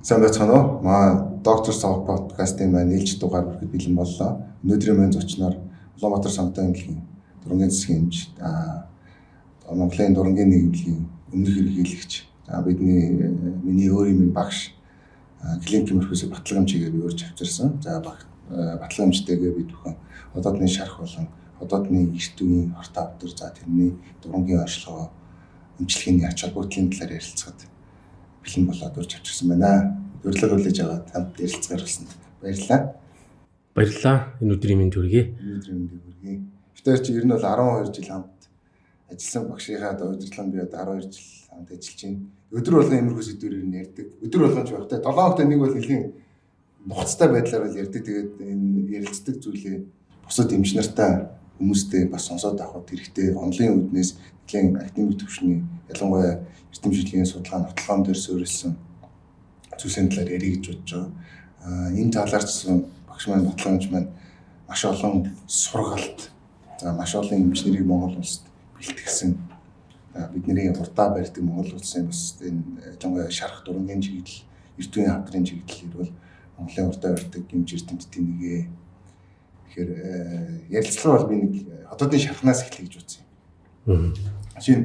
Сайн байцгаана уу? Маа доктор Сав подкастын маань ээлж дугаар бүхэд бэлэн боллоо. Өнөөдрийн маань зочноор Улаанбаатар сонготой эмнэлгийн дурангийн засгийн эмч, Монголын дурангийн нийгмийн өмнөх ерөнхийлөгч, миний өөрийн багш клиник мөрхөөс баталгаа эмчигээр өөрч авчирсан. Баталгаа эмчтэйгээ бид бүхэн одоодны шарх болон одоодны эртүгийн хортой автор тэрний дурангийн онцлогоо эмчилгээний ач холбогдлын талаар ярилцахад бэлэн болоод урьж авчирсан байна. Урилга хүлээж аваад хамт ярилцгаар болсон. Баярлалаа. Баярлалаа. Энэ өдрийн мэнд хүргэе. Битээр чи ер нь бол 12 жил хамт ажилласан багшийнхаа удирдлагын би 12 жил хамт ажиллаж байна. Өдөр болгон иймэрхүү сэдвээр нь ярьдаг. Өдөр болгон ч багтай 7 хоногт нэг бол нэлийн нухацтай байдлаар бол ярьдаг. Тэгээд энэ ярилцдаг зүйлээ бусад эмч нартай хүмүүстэй бас сонсоод авах хэрэгтэй. Онлын үүднээс нэлийн академик төвшний ялангуяа эрдэм шилжлийн судалгаа нотолгоон дээр суурилсан зүйлсийн талаар ярих гэж бодож байгаа. Энэ талаар ч багш маань баталгаанч маань маш олон сургалт, маш олон эмчнэрийг Монгол улсад бэлтгэсэн. Бидний урдаа барьдаг Монгол улсын бас энэ ялангуяа шарх дурангийн чиглэл, эрдэнэ хавдрын чиглэлээр бол Монголын урдаа барьдаг эмч эрдэмтдийн нэгэ. Тэгэхээр ярилцлага бол би нэг хотоодын шархнаас эхлэе гэж бодсон юм. Жишээ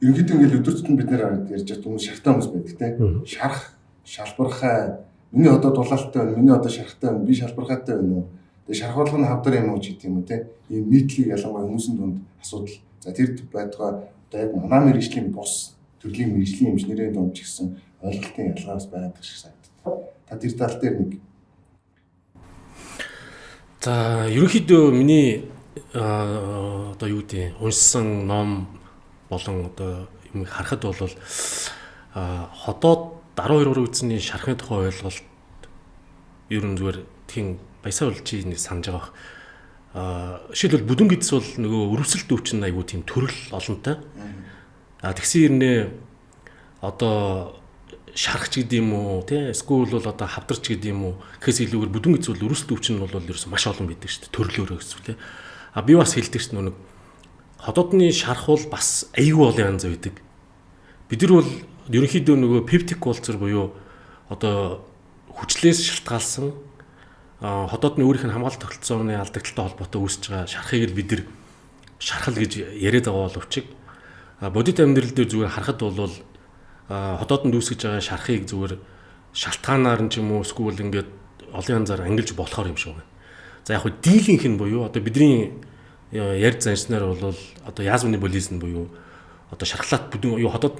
ерөнхийдөө ингээл өдөр тутмын бид нэр ярьж байгаа хүмүүс шархтай хүмүүс байдаг те. Шарх, шалбархай, миний одоо дулаалтай байна, миний одоо шархтай байна, би шалбархайтай байна уу? Тэгээ шарх болгоно хавдар юм уу ч гэдэг юм уу те. Ийм нийтлэг ялангуяа хүмүүсийн дунд асуудал. Тэр байтугай одоо яг манай мэргэжлийн бус төрлийн мэргэжлийн эмчнэрийн дунд ч гэсэн ойлголтын ялгаас байдаг шиг санагдав. Та тэр тал дээр нэг. За ерөнхийдөө миний одоо юу гэдэг уншсан ном болон одоо юм харахад бол ходоод 12 уруу үзсний шархны тухай ойлголт ер нь зүгээр тийм баясаа улчийг санаж байгаа. Жишээлбэл бүдүүн гэдс бол нөгөө өрөвсөлт өвчин айгуу тийм төрөл олонтой. Тэгсэн хэрнээ одоо шархч гэдэг юм уу тий эсвэл бол одоо хавдарч гэдэг юм уу гэхээс илүүгээр бүдүүн гэдс бол өрөвсөлт өвчин бол ерөөсөн маш олон байдаг шүү дээ. Төрлөөрөө гэсэн үг тий. Би бас хэлдэг шүү дээ нөгөө ходоодны шарх бол бас аюул олон янз байдаг. Бид нар бол ерөнхийдөө нөгөө пептик кулчур буюу одоо хүчлээс шалтгаалсан ходоодны өөрийнх нь хамгаалалт тогтолцооны алдагдaltaй холбоотой үүсэж байгаа шархыг л бид нар шархал гэж яриад байгаа боловч бодит амьдрал дээр зүгээр харахад бол ходоодонд үүсгэж байгаа шархыг зүгээр шалтгаанаар нь ч юм уу эсвэл ингээд олон янзаар ангилж болохоор юм шиг байна. За яг хөө дийлийнх нь буюу одоо бидний ярьж заншнаар бол одоо язвны болизм буюу одоо шархлаат бүдүүн юу ходоод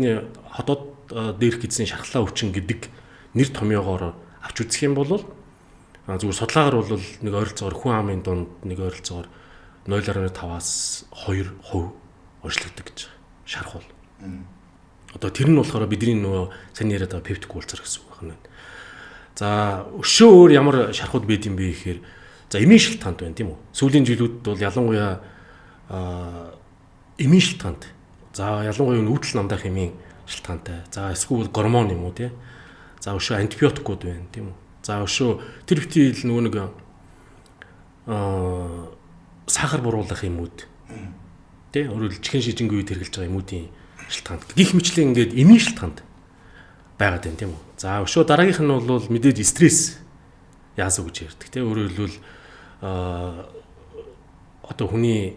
дээрх гэдсэн шархлаа өвчин гэдэг нэр томьёогоор авч үзэх юм бол зүгээр судалгаагаар бол нэг ойролцоогоор хүн амын дунд нэг ойролцоогоор 0.5-аас 2% орчлогддог гэж шарх бол. Одоо тэр нь болохоор бидний нөгөө сайн яриад байгаа пептик кулчур гэсэн үг байна. За өшөө өөр ямар шархууд байд юм бэ гэхээр за эмийн шилтгаанд байна тийм үү. Сүүлийн жилүүд бол ялангуяа эмийн шилтгаанд. За ялангуяа нүүдэл намдах эмийн шилтгаантай. За эсвэл гормон юм уу тий. За өшөө антибиотикууд байна тийм үү. За өшөө тэр битил нөгөө нэг сахар буруулах юмуд тий. Өөрөөр чихэн шижингийн үед хэрэгжилж байгаа юмудын шилтгаанд. Гих мэтлээ ингээд эмийн шилтгаанд байгаад байна тийм үү. За өшөө дараагийнх нь бол мэдээж стресс яасуу гэж ярьдаг тий. Өөрөөр хэлбэл одоо хүний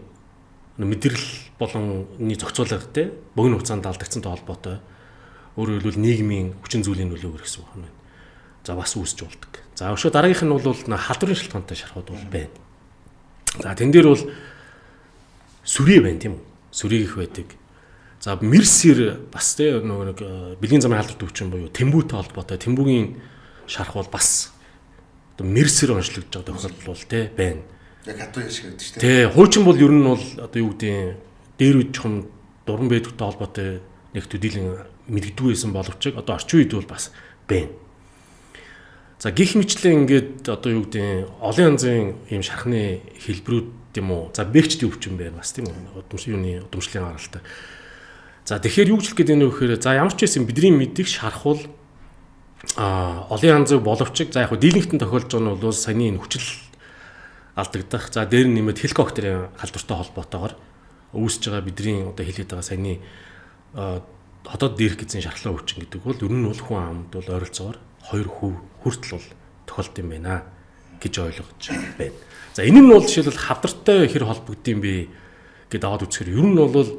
мэдрэл болонны зохицуулга тий богино хугацаанд алдагдсантай холбоотой өөрөөр хэлбэл нийгмийн хүчин зүйлийн нөлөөгөр гэсэн үг байна. За бас үүсч болдог. За өшөө дараагийнх нь бол халдварын шалтгаантай шархууд бол байна. За тэн дээр бол сүрээ байна тийм үү. Сүрийг их байдаг. За мерсэр бас тий нөгөө нэг бэлгийн замын халдварт өвчин буюу тэмбүүтэй холбоотой тэмбүүгийн шарх бол бас мерсэр онцлогдож байгаа тохиолдол бол тий байна. Яг хатуу яшиг гэдэг чинь тий. Хуучин бол ер нь бол одоо юу гэдэг дээр үе жоохон дуран байдагтай холбоотой нэг төдийлэн мэддэггүй байсан боловч одоо орчин үед бол бас байна. За гих мэтлээ ингээд одоо юу гэдэг олон янзын ийм шархны хэлбэрүүд юм уу. За бэкчдийн өвчин байна бас тийм үү. Удамшлын гаралтай. За тэгэхээр юу ч хэлэх гээд байна вэ гэхээр за ямар ч байсан бидний мэддэг шарх бол олон янзын боловч за яг хөө дийлэнхтэн тохиолж байгаа нь бол саяны энэ хүчил алдагдах за дээр нь нэмээд хеликоптерын халдвартай холбоотойгоор үүсэж байгаа бидний одоо хэлээд байгаа саяны хотоод дээрх гэсэн шархлаа өвчин гэдэг бол ер нь бол хүн амд бол ойролцоогоор 2 хөв хүртэл бол тохиолдсон юм байна гэж ойлгож байна. За энэ нь бол жишээлбэл хавдартай хэр холбогдсон бэ гэдээ аваад үзэхээр ер нь бол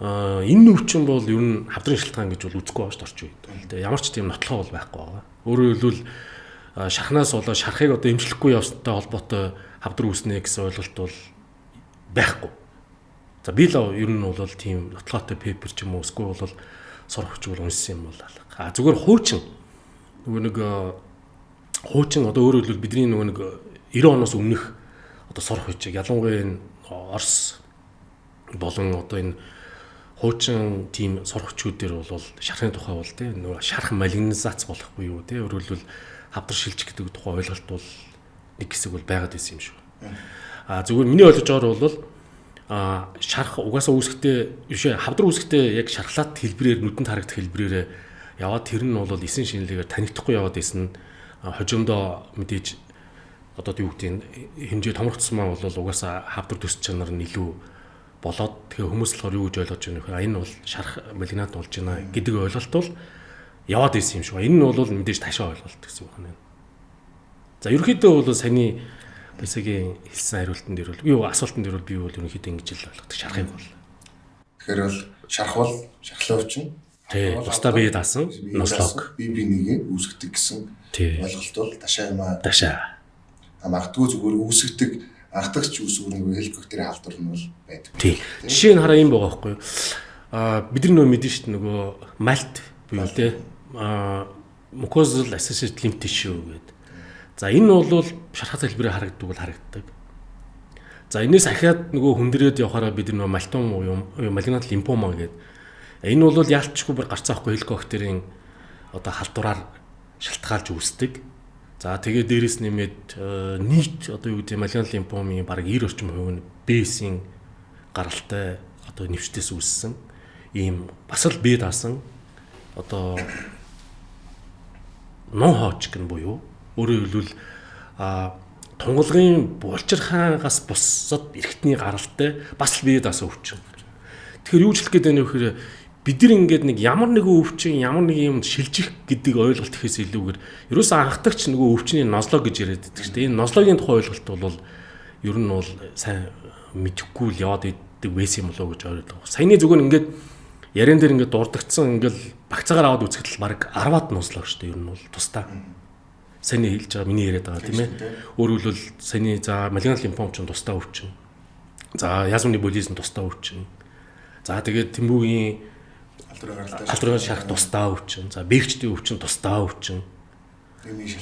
энэ өвчин бол ер нь хавдрын шалтгаан гэж бол үзэхгүй байгаа шүү дээ орчин үед. Тэгээ ямар ч тийм нотлохоо бол байхгүй байгаа. Өөрөөр хэлбэл шархнаас болоо шархыг одоо эмчлэхгүй явсантай холбоотой хавдар үүснэ гэсэн ойлголт бол байхгүй. За би л ер нь бол тийм нотлоотой пепер ч юм уу эсвэл бол сурах хүчгүй уншсан юм бол алга. Зүгээр хуучин нөгөө нэг хуучин одоо өөрөөр хэлбэл бидний нөгөө нэг 90 оноос өмнөх одоо сурах хүчийг ялангуяа энэ Орос болон одоо энэ хуучин тийм сурах хүчүүдээр бол шархны тухай бол тийм нөгөө шарх малигнизац болохгүй юу тийм өөрөөр хэлбэл хавдар шилжих гэдэг тухай ойлголт бол нэг хэсэг бол байгаад байсан юм шүү. Зүгээр миний ойлгож байгаагаар бол шарх угаасаа үүсгэхдээ бишээ хавдар үүсгэхдээ яг шархлаат хэлбэрээр нүдэнд харагдах хэлбэрээр яваад тэр нь бол эсэн шинэлгээр танигдахгүй яваад исэн хожимдоо мэдээж одоо юу гэдэг хэмжээ томрогдсмаа бол угаасаа хавдар төс чанар нь илүү болоод тэгээ хүмүүс болохоор юу гэж ойлгож байна вэ? Энэ бол шарх малигнат болж байна гэдэг ойлголт бол яваад исэн юм шиг. Энэ нь бол мэдээж ташаа ойлголт гэсэн үг байна. За ерөнхийдөө бол саяны Баясагийн хэлсэн хариултан дээр бол юу асуултан дээр бол би бол ерөнхийдөө ингэж л ойлгодог шархыг бол. Тэгэхээр бол шарх бол шархлаа өвчин. Тий, тусдаа бие даасан нослог. Бие үүсгдэг гэсэн ойлголт бол ташаа юм аа. Ташаа. Магадгүй зүгээр үүсгдэг анхдагч үүсгэрэнгүй хеликоптерийн халдвар нь бол байдаг. Тий. Жишээ нь хараа юм байгаа байхгүй юу? Бидний нөө мэдэн шүү дээ нөгөө мальт буюу те mucosal associated lymph tissue гэдэг. За энэ бол шархат хэлбэрээр харагддаг бол харагддаг. За энэс ахиад нөгөө хүндрээд явахаараа бид нөгөө мальтом юм малигнат лимфома гэдэг. Энэ бол яалтчгүй бүр гарцаахгүй хеликоптерийн одоо халдвараар шалтгаалж үүсдэг. За тэгээд дээрэс нэмээд нийт одоо юу гэдэг малигнат лимфомын бараг 90 орчим хувь нь B-ийн гаралтай одоо нэвчтээс үүссэн ийм бас л бие даасан одоо non Hodgkin буюу өөрөөр хэлбэл тунгалгын булчирхаагаас бусад эргэтний гаралтай бас л бие даасан өвчин. Тэгэхээр юу ч хэлэх гээд байна вэ гэхээр бид нар ингээд нэг ямар нэгэн өвчин ямар нэг юм шилжих гэдэг ойлголт ихээс илүүгээр ерөөсөө анхдагч нөгөө өвчний нозлог гэж яриад байдаг шүү дээ. Энэ нозлогийн тухай ойлголт бол ер нь бол сайн мэдэхгүй л яваад идэг байсан юм болоо гэж ойлгож байгаа. Саяны зүгээр ингээд ярен дээр ингээд дурдгдсан ингээд багцаагаар аваад үзэхэд л баг 10-аад нозлог шүү дээ. Ер нь бол тусдаа. Саяны хэлж байгаа миний яриад байгаа тийм ээ. Өөрөөр хэлбэл саяны за малигнат лимфом ч тусдаа өвчин. За язмны болизм тусдаа өвчин. За тэгээд тэмбүүгийн халдвар шарх тусдаа өвчин. За бээгчдийн өвчин тусдаа өвчин.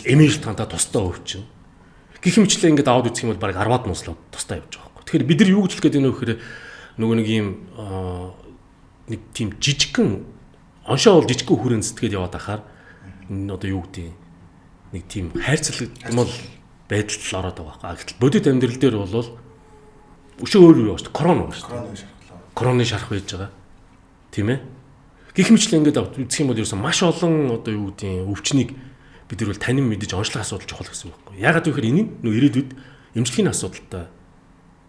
Эмийн шалтгаантай тусдаа өвчин. Гэх мэтлээ ингээд аваад үзэх юм бол баг 10-аад нозлог тусдаа явж байгаа байхгүй. Тэгэхээр бид нар юу гэж хэлэх гээд байна вэ гэхээр нөгөө нэг юм нэг тийм жижигхэн оншоо бол жижигхэн хүрээнд зэтгээд яваад ахаар энэ одоо юу гэдэг нэг тийм хайрцагтмал байдалд л ороод байгаа байхгүй. Гэтэл бодит амьдрал дээр бол өшөө өөр юу байна шүү дээ. Корона байна шүү дээ. Короны шарх байж байгаа. Тийм ээ. Гэх мэтлээ ингээд үзэх юм бол ерөөсөн маш олон одоо юу гэдэг өвчнийг бид нар бол танин мэдэж онцлог асуудал чухал гэсэн үг байхгүй. Ягаад гэвэл энэ нөө ирээдүйд эмчилгээний асуудалтай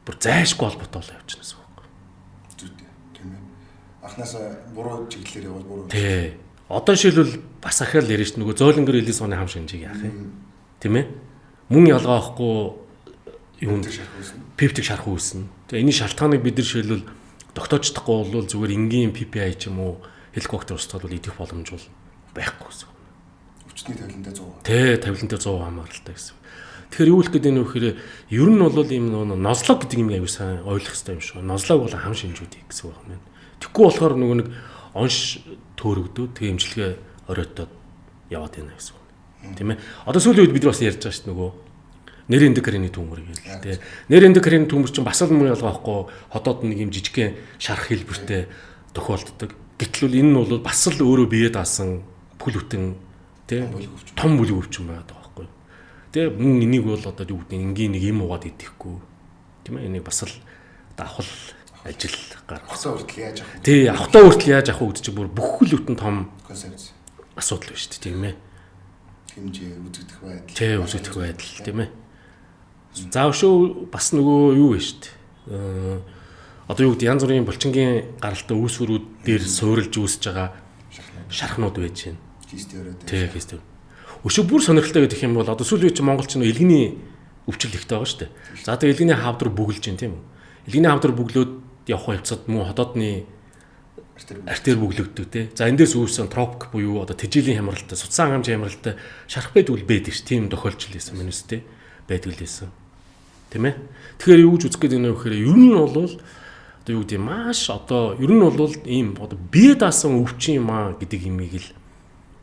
бүр зайшгүй холбоотой болоо явчихна гэсэн үг байхгүй. Тийм ээ. Анхнаасаа буруу чиглэлээр явал буруу. Тий. Одоо шилбэл бас ахаал яриа ш нөгөө зоолонгор элийн сууны хам шинжийг яах юм. Тийм ээ. Мөн ялгаа авахгүй юунд пептик шарх үүснэ. Тэгээ энэ шалтгааныг бид нар шилбэл тогтоочдохгүй бол зүгээр энгийн PPI ч юм уу хеликоптер устгал бол идэх боломж бол байхгүй гэсэн. Өвчтний тавилантай 100%. Тий, тавилантай 100% хамааралтай гэсэн. Тэгэхээр юу хэлэх гээд байна вэ гэхээр ер нь бол ийм нозлог гэдэг юм аягүй сайн ойлгох хэрэгтэй юм шиг. Нозлог бол хам шинжүүдийг гэсэн үг юм байна. Тэгэхгүй болохоор нөгөө нэг онш төөрөгдөө тэгээ эмчилгээ оройтоод яваад байна гэсэн үг. Тийм ээ. Одоо сүүлийн үед бид бас ярьж байгаа шүү дээ нөгөө нэр эндокрины түмэр гээл тий. Нэр эндокрины түмэр чинь бас л муу ялгаа байхгүй хотоод нэг юм жижигхэн шарх хэлбэртэй тохиолддог. Гэтэл энэ нь бол бас л өөрөө бие даасан бүл бүтэн тий том бүлэг өвчин байдаг байхгүй. Тэгээ мөн энийг бол одоо юу гэдэг энгийн нэг юм угаад идэхгүй. Тийм ээ. Энийг бас л давхал ажил гаргахсаа хүртэл яаж авах вэ? Тий, авахтаа хүртэл яаж авах вэ гэдэг чинь бүр бүхэл бүтэн том концепц асуудал байна шүү дээ, тийм ээ. Хэмжээ үзэгдэх байдал. Тий, үзэгдэх байдал, тийм ээ. За өшөө бас нөгөө юу вэ шүү дээ. одоо юу гэдэг янз бүрийн булчингийн гаралтай үүсвэрүүд дээр суурилж үүсэж байгаа шархнууд байж байна. Кистээр. Кистээр. Өшөө бүр сонирхолтой гэдэг юм бол одоо сүүлийн үеийн монголч нь элгэний өвчл ихтэй байгаа шүү дээ. За тэгээ элгэний хавдар бүгэлж байна тийм үү? Элгэний хавдар бүглөөд явах явцад мөн ходоодны артер бүглэгддэг тий. За эндээс үүссэн тропик буюу одоо тэжээлийн хямралтай, судсан хангамжийн хямралтай шарх байдгүй байдаг ш. Тийм тохиолдол байсан мэнэс тий. Байдаг л байсан. Тийм ээ. Тэгэхээр юу гэж үзэх гээд байна вэ гэхээр ер нь бол одоо юу гэдэг маш одоо ер нь бол ийм одоо бие даасан өвчин юм аа гэдэг имийг л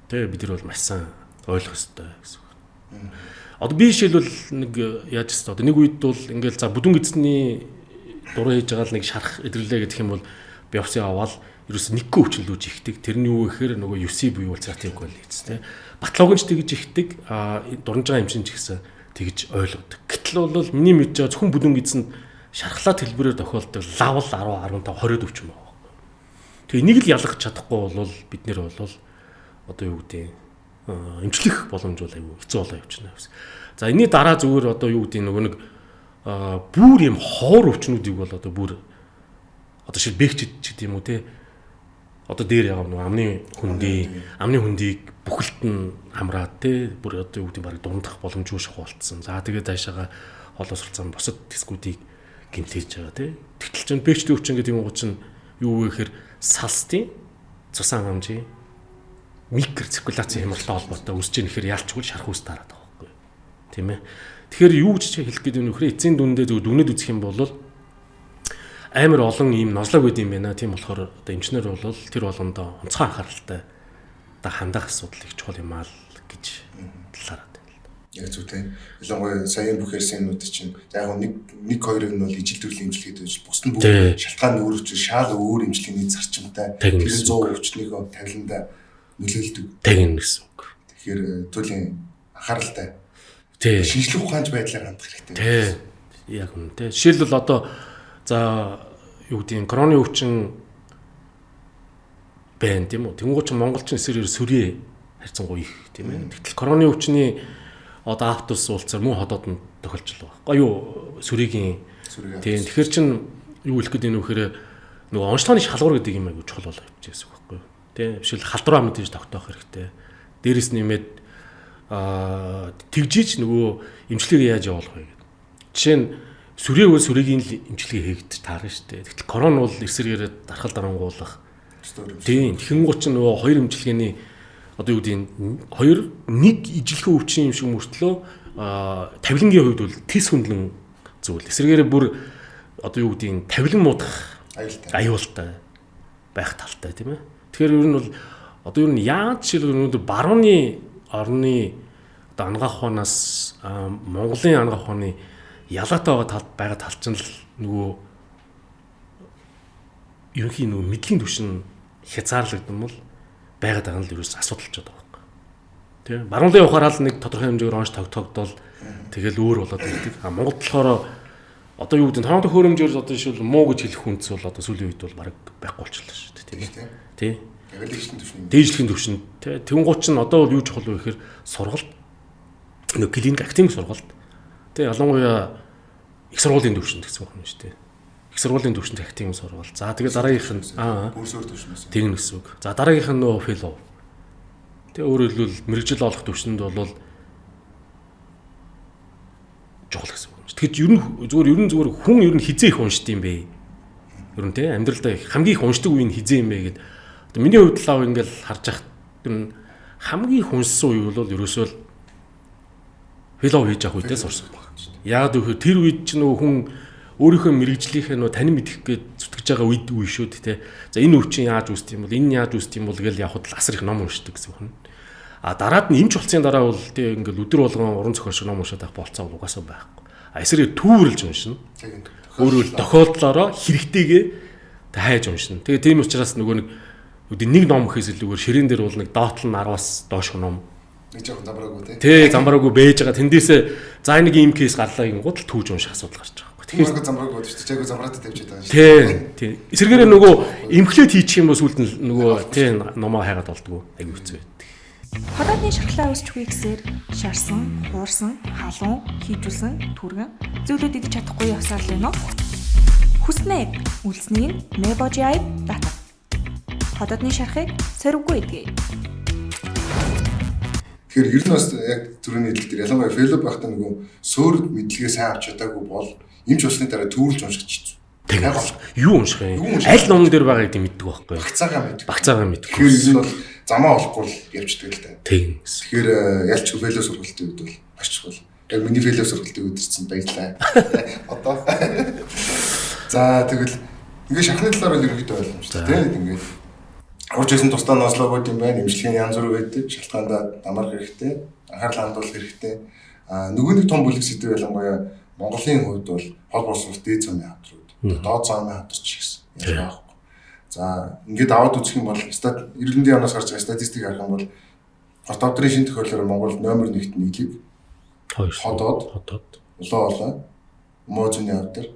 тий бид нар бол маш сайн ойлгох хэрэгтэй гэсэн үг. Одоо би жишээлбэл нэг яаж ч одоо нэг үед бол ингээл за бүдүүн эзний дураа хийж байгаа л нэг шарах эдэрлээ гэдэг юм бол биопси аваад ерөөс нэггүй өвчлөлүүж ихдэг. Тэрний юу гэхээр нөгөө UC буюу ультратив квалиц тий. Батлогч тэгж ихдэг. Дурнж байгаа эмчинч гэсэн тэгж ойлгодог. Гэтэл бол миний мэдж байгаа зөвхөн бүдүүн эзэнд шархлаа хэлбэрээр тохиолдог лавл 10 15 20 өвчин байна. Тэгээ энийг л ялгах чадахгүй бол бид нэр бол одоо юу гэдэг эмчлэх боломж бол аюу хэцүү болоо явчихна гэсэн. За энэний дараа зүгээр одоо юу гэдэг нөгөө нэг бүр юм хоор өвчнүүдийг бол одоо бүр одоо шил бэкчд ч гэдэг юм уу те одоо дээр яав нэг амны хөндийг бүхэлд нь хамраад те бүр одоо юу гэдэг баг дундах боломжгүй шахуулсан. За тэгээд цаашаага холоос сурцсан босод дискүүдийг гимтээж байгаа те. Тэгтэл чинь бэкчд өвчин гэдэг юм уу чинь юу вэ гэхээр салстын цусан хангамжийн микроциркуляцийн хямралтай холбоотой үүсэж байгаа нэхэр ялчгүй шарх үүс дараад байгаа байхгүй тийм ээ. Тэгэхээр юу гэж хэлэх гээд байна вэ гэхээр эцсийн дүндээ зөв дүнэд үзэх юм бол амар олон ийм нозлог байд юм байна. Тийм болохоор одоо эмчнэр бол тэр болгондоо онцгой анхааралтай одоо хандах асуудал их чухал юм аа л гэж талаараад байна. Яг зөв тийм. Ялангуяа саяын бүх ярьсанууд чинь яг нэг хоёрыг нь бол ижил төрлийн эмчилгээд байж бусд нь бүх шалтгаан өөрөж шал өөр эмчилгээний зарчимтай тэр 100 өвчнийг тавиланда нөлөөлдөг. Тэгнэ гэсэн үг. Тэгэхээр туйлын анхааралтай. Тий. Шинжлэх ухаанч байдлаар хандах хэрэгтэй. Тий. Яг үнэ тий. Жишээлбэл одоо за юу гэдэг нь короны өвчин байна тийм үү? Тэнгуү чи монголчин эсрээр сүрээ харьцангуй их тийм ээ. Тэгтэл короны өвчний одоо аптус уулзаар мөн ходоод нь тохиолж байгаа. Юу сүрээгийн тийм. Тэгэхээр чин юу хэлэх гээд энэ вэхээр нөгөө онцлогооны шалгуур гэдэг юм аягүй чухал болоо явж байсан байхгүй юу? Тэ бишэл халдвараа мэдээж тогтоох хэрэгтэй. Дээрээс нэмээд тэгжиж нөгөө эмчилгээг яаж явуулах вэ гэдэг. Жишээ нь сүрээгүй сүрээгийн эмчилгээ хийгдэж таарна шүү дээ. Тэгтэл корона бол эсрэгээрээ дархал дарангуулах. Тийм. Тэхэнгуут ч нөгөө хоёр эмчилгээний одоо юу гэдэг хоёр нэг ижилхэн өвчин юм шиг мөртлөө тавилангийн хувьд бол тис хөндлөн зүйл. Эсрэгээрээ бүр одоо юу гэдэг тавилан муудах аюултай байх талтай тийм ээ. Тэгэхээр ер нь бол одоо ер нь яаж жишээлбэл өнөөдөр барууны орны одоо ангаах ухаанаас Монголын ангаах ухааны ялгаатай байгаа тал чинь л нөгөө ерөнхийн нөгөө мэдлийн түвшин хязгаарлагдсан бол байгаад байгаа нь л ерөөс асуудалч байгаа байхгүй. Тийм баруун явахаар л нэг тодорхой хэмжээгээр онц тогтогдол тэгэл өөр болоод ирдэг. Монголд болохоор одоо юу гэдэг нь тоонтой хөрөмжөөр одоо жишээл муу гэж хэлэх хүнс бол одоо сүүлийн үед бол баг байхгүй болчихлоо шүү дээ тийм ээ. Тийм. Дээжлэгийн төвшин тий. Тэнгуут ч одоо бол юу чухал вэ гэхээр сургалт нэг клиник академик сургалт тий ялангуяа их сургуулийн төвшин гэсэн үг юм шүү дээ. Их сургуулийн төвшөнд академик сургалт. За тэгээ дараагийнх нь бүрсөөр төвшнөөс. Тэгнэ гэсэн үг. За дараагийнх нь нөө фэллоу. Тэгээ өөрөөр хэлбэл мэрэгжил олох төвшөнд бол чухал гэсэн үг. Тэгэхэд ер нь зүгээр хүн ер нь хизээ их уншд юм бэ? Ер нь тий амьдралдаа хамгийн их уншдаг үе нь хизээ юм бэ гэдэг. Одоо миний хувьд лав ингээл харж байхад энэ хамгийн их уншсан үе бол ерөөсөө л фэллоу хийж явах үедээ сурсан байна. Яг тэгэхээр тэр үед ч нөгөө хүн өөрийнхөө мэрэгжлийнхээ нөгөө танин мэдэх гэж зүтгэж байгаа үе шүү дээ. За энэ өвчин яаж үүсдэг юм бол энэ яаж үүсдэг юм бол гэж явхад л асар их ном уншдаг гэсэн хүн. Дараад нь эмч болцсон дараа бол тий ингээл өдөр болгон уран зохиол шиг ном уншаад авах болцоо угаасаа байхгүй. Эсрэг түүрэлж уншина. Өөрөөр тохиолдлороо хэрэгтэйгээ хайж уншина. Тэгээ тийм учраас нөгөө нэг ном гэхээс илүүгээр ширээн дээр бол нэг доотлол 10-аас доош ном. Нэг жоохон замбраагүй тий. Тий замбраагүй бэж байгаа. Тэндээсээ за нэг ийм кейс гарлаа гингууд л түүж унших асуудал гарч байгаа. Тэгэхээр замбраагүй шүү дээ. Чайгуу замбраатай тавьчихад байгаа шүү дээ. Тий. Эсрэгээрээ нөгөө имплет хийчих юм бол сүлд нь нөгөө тий номоо хайгаад болдгоо. Аягүй хэцүү байдаг. Ходоодны шархлаа үүсч буй гэсээр шарсан, хуурсан, халуун, хийжүүлсэн, түргэн зүйлүүд идэж чадахгүй явсаар л байна уу? Хүснээ үлснийг Mebo.ai татав. Хотодны шархыг сөрөггүй эдгэе. Тэгэхээр ер нь бас яг түрүүний хэлдэгтэр ялангуяа фэллоу байхдаа нөгөө сөөрд мэдлэгээ сайн авч чадаагүй бол эмч болсны дараа төрүүлж уншиж хэцүү. Тэгээд юу унших юм? Аль номон дээр байгаа гэдэг мэддэг байхгүй юу? Багцаагаа мэддэг. Тэгэхээр ер нь бол замаа олохгүй л явждаг л да. Тийм. Тэгэхээр ялч фэллоу сургалтын үед бол маш чухал. Яг миний фэллоу сургалтын үед ирсэн баярлаа. Одоо. За тэгвэл ингээд шахны талаар л ерөнхийдөө ойлгомжтой тийм ингээд урж исэн тусдаа нослогууд юм байна. Имчилгээний янз бүр байдаг. Шалтгаандаа дамарх хэрэгтэй. Анхаарал хандуулах хэрэгтэй. Нөгөө нэг том бүлэг сэдв ялангуяа Монголын хувьд бол хол бос улс дээд цааны хавдрууд. Доод цааны хавдарч гэсэн юм байна. За ингээд аваад үзэх юм бол 90-ийн оноос гарч байгаа статистик харах юм бол хорт хавдрын шин тохиолдолоор Монгол номер 1-т нийлэг. Ходоод. Улаан Мозны хавдар.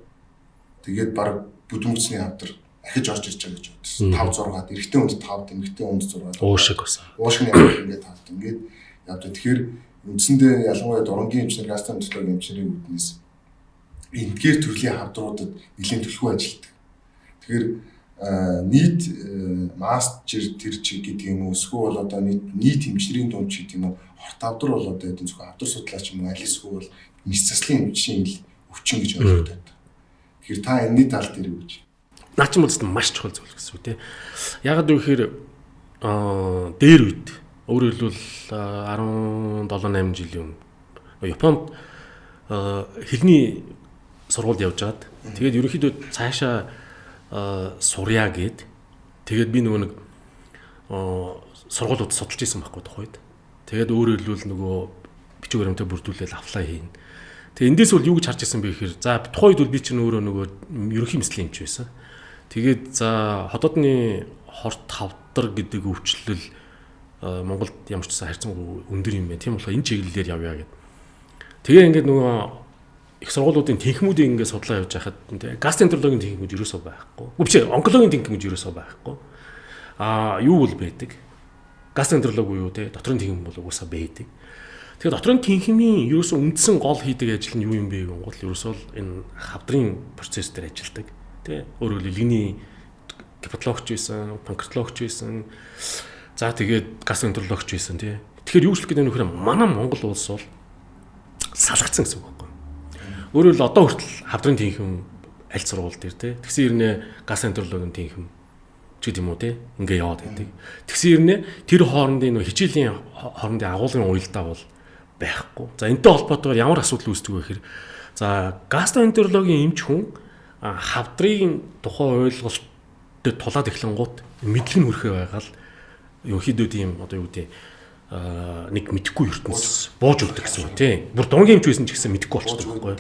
Тэгээд баг бүдүүмцний хавдар ахиж орж ирж байгаа гэж бодсон. 5-6-аад эрэгтэй хүнд 5, эмэгтэй хүнд 6. Уушиг басан. Уушигны хавдар ингээд 5. Ингээд явдаг. Тэгэхээр үндсэндээ ялангуяа дурангийн эмчнэр, гастроэнтерологийн эмчнэрийн үүднээс эдгээр төрлийн хавдруудад нэлийн төлхөө ажилладаг. Тэгэхээр нийт мастер тэр чиг гэдэг юм уу эсвэл одоо нийт эмчнэрийн дунд ч гэдэг юм уу хорт хавдар бол одоо эдийн зөвхөн хавдар судлаач юм уу аль эсвэл мэс заслын эмчийн өвчин гэж ойлгогддог. Тэгэхээр та энэний тал дээр юу гэж? Наа чи мөлс маш чухал зүйл гэсэн үг тийм. Яг л үхээр дээр үед өөрөөр хэлбэл 17-8 жилийн өмнө Японд хэлний сургуульд явж байгаад тэгээд ерөнхийдөө цаашаа сурья гээд тэгээд би нөгөө нэг сургуулиуд судалж исэн байхгүй тухайд. Тэгээд өөрөөр хэлбэл нөгөө бичиг баримтаа бүрдүүлээд аплай хийн. Тэгээ эндээс бол юу гэж харж ирсэн бэ гэхээр за тухайд бол би чинь өөрөө нөгөө ерөнхий мэслийн эмч байсан. Тэгээд за ходоодны хорт хавдар гэдэг өвчлөл Монголд ямар ч гэсэн харьцангуй өндөр юм байна. Тийм болохоор энэ чиглэлээр явъя гэдэг. Тэгээ ингээд нөгөө их сургуулиудын тэнхмүүдийг ингээд судлаа явж байхад гастроэнтерологийн тэнхмүүд ерөөсөө байхгүй. Үгүй онкологийн тэнхмүүд ерөөсөө байхгүй. Юу бол байдаг? Гастроэнтеролог уу те дотрын тэнхим бол угаасаа байдаг. Тэгээ дотрын тэнхимийн ерөөсөө үндсэн гол хийдэг ажил нь юу юм бэ гэвэл ерөөсөө энэ хавдрын процесс дээр ажилладаг. Тэ өөрөөр хэлбэл лигний гепатологч байсан, панкреатологч байсан. За тэгээд гастроэнтерологч байсан тий. Тэгэхээр юу хэлэх гэдэг нь нөхөр манай Монгол улс бол салгацсан гэсэн үг байхгүй. Өөрөөр хэлбэл одоо хүртэл хавдрын тэнхим аль сургууль дээр тий. Тэгсэн ирнэ гастроэнтерологийн тэнхим ч гэдэг юм уу тий. Ингээ яваад байдаг. Тэгсэн ирнэ тэр хоорондын нөх хичээлийн хоорондын агуулгын уялдаа бол байхгүй. За энэтэй холбоотойгоор ямар асуудал үүсдэг вэ гэхээр за гастроэнтерологийн эмч хүн хавдрын тухай ойлголтод тулаад эхлэнгуут мэдлэг нь хүрхээ байгаал ерөнхийдөө тийм одоо юу гэдэг нэг мэдэхгүй ертөнцийн бууж өгдөг гэсэн үг тийм. Бүр дунгийн эмч байсан ч гэсэн мэдэхгүй болчихдог байхгүй.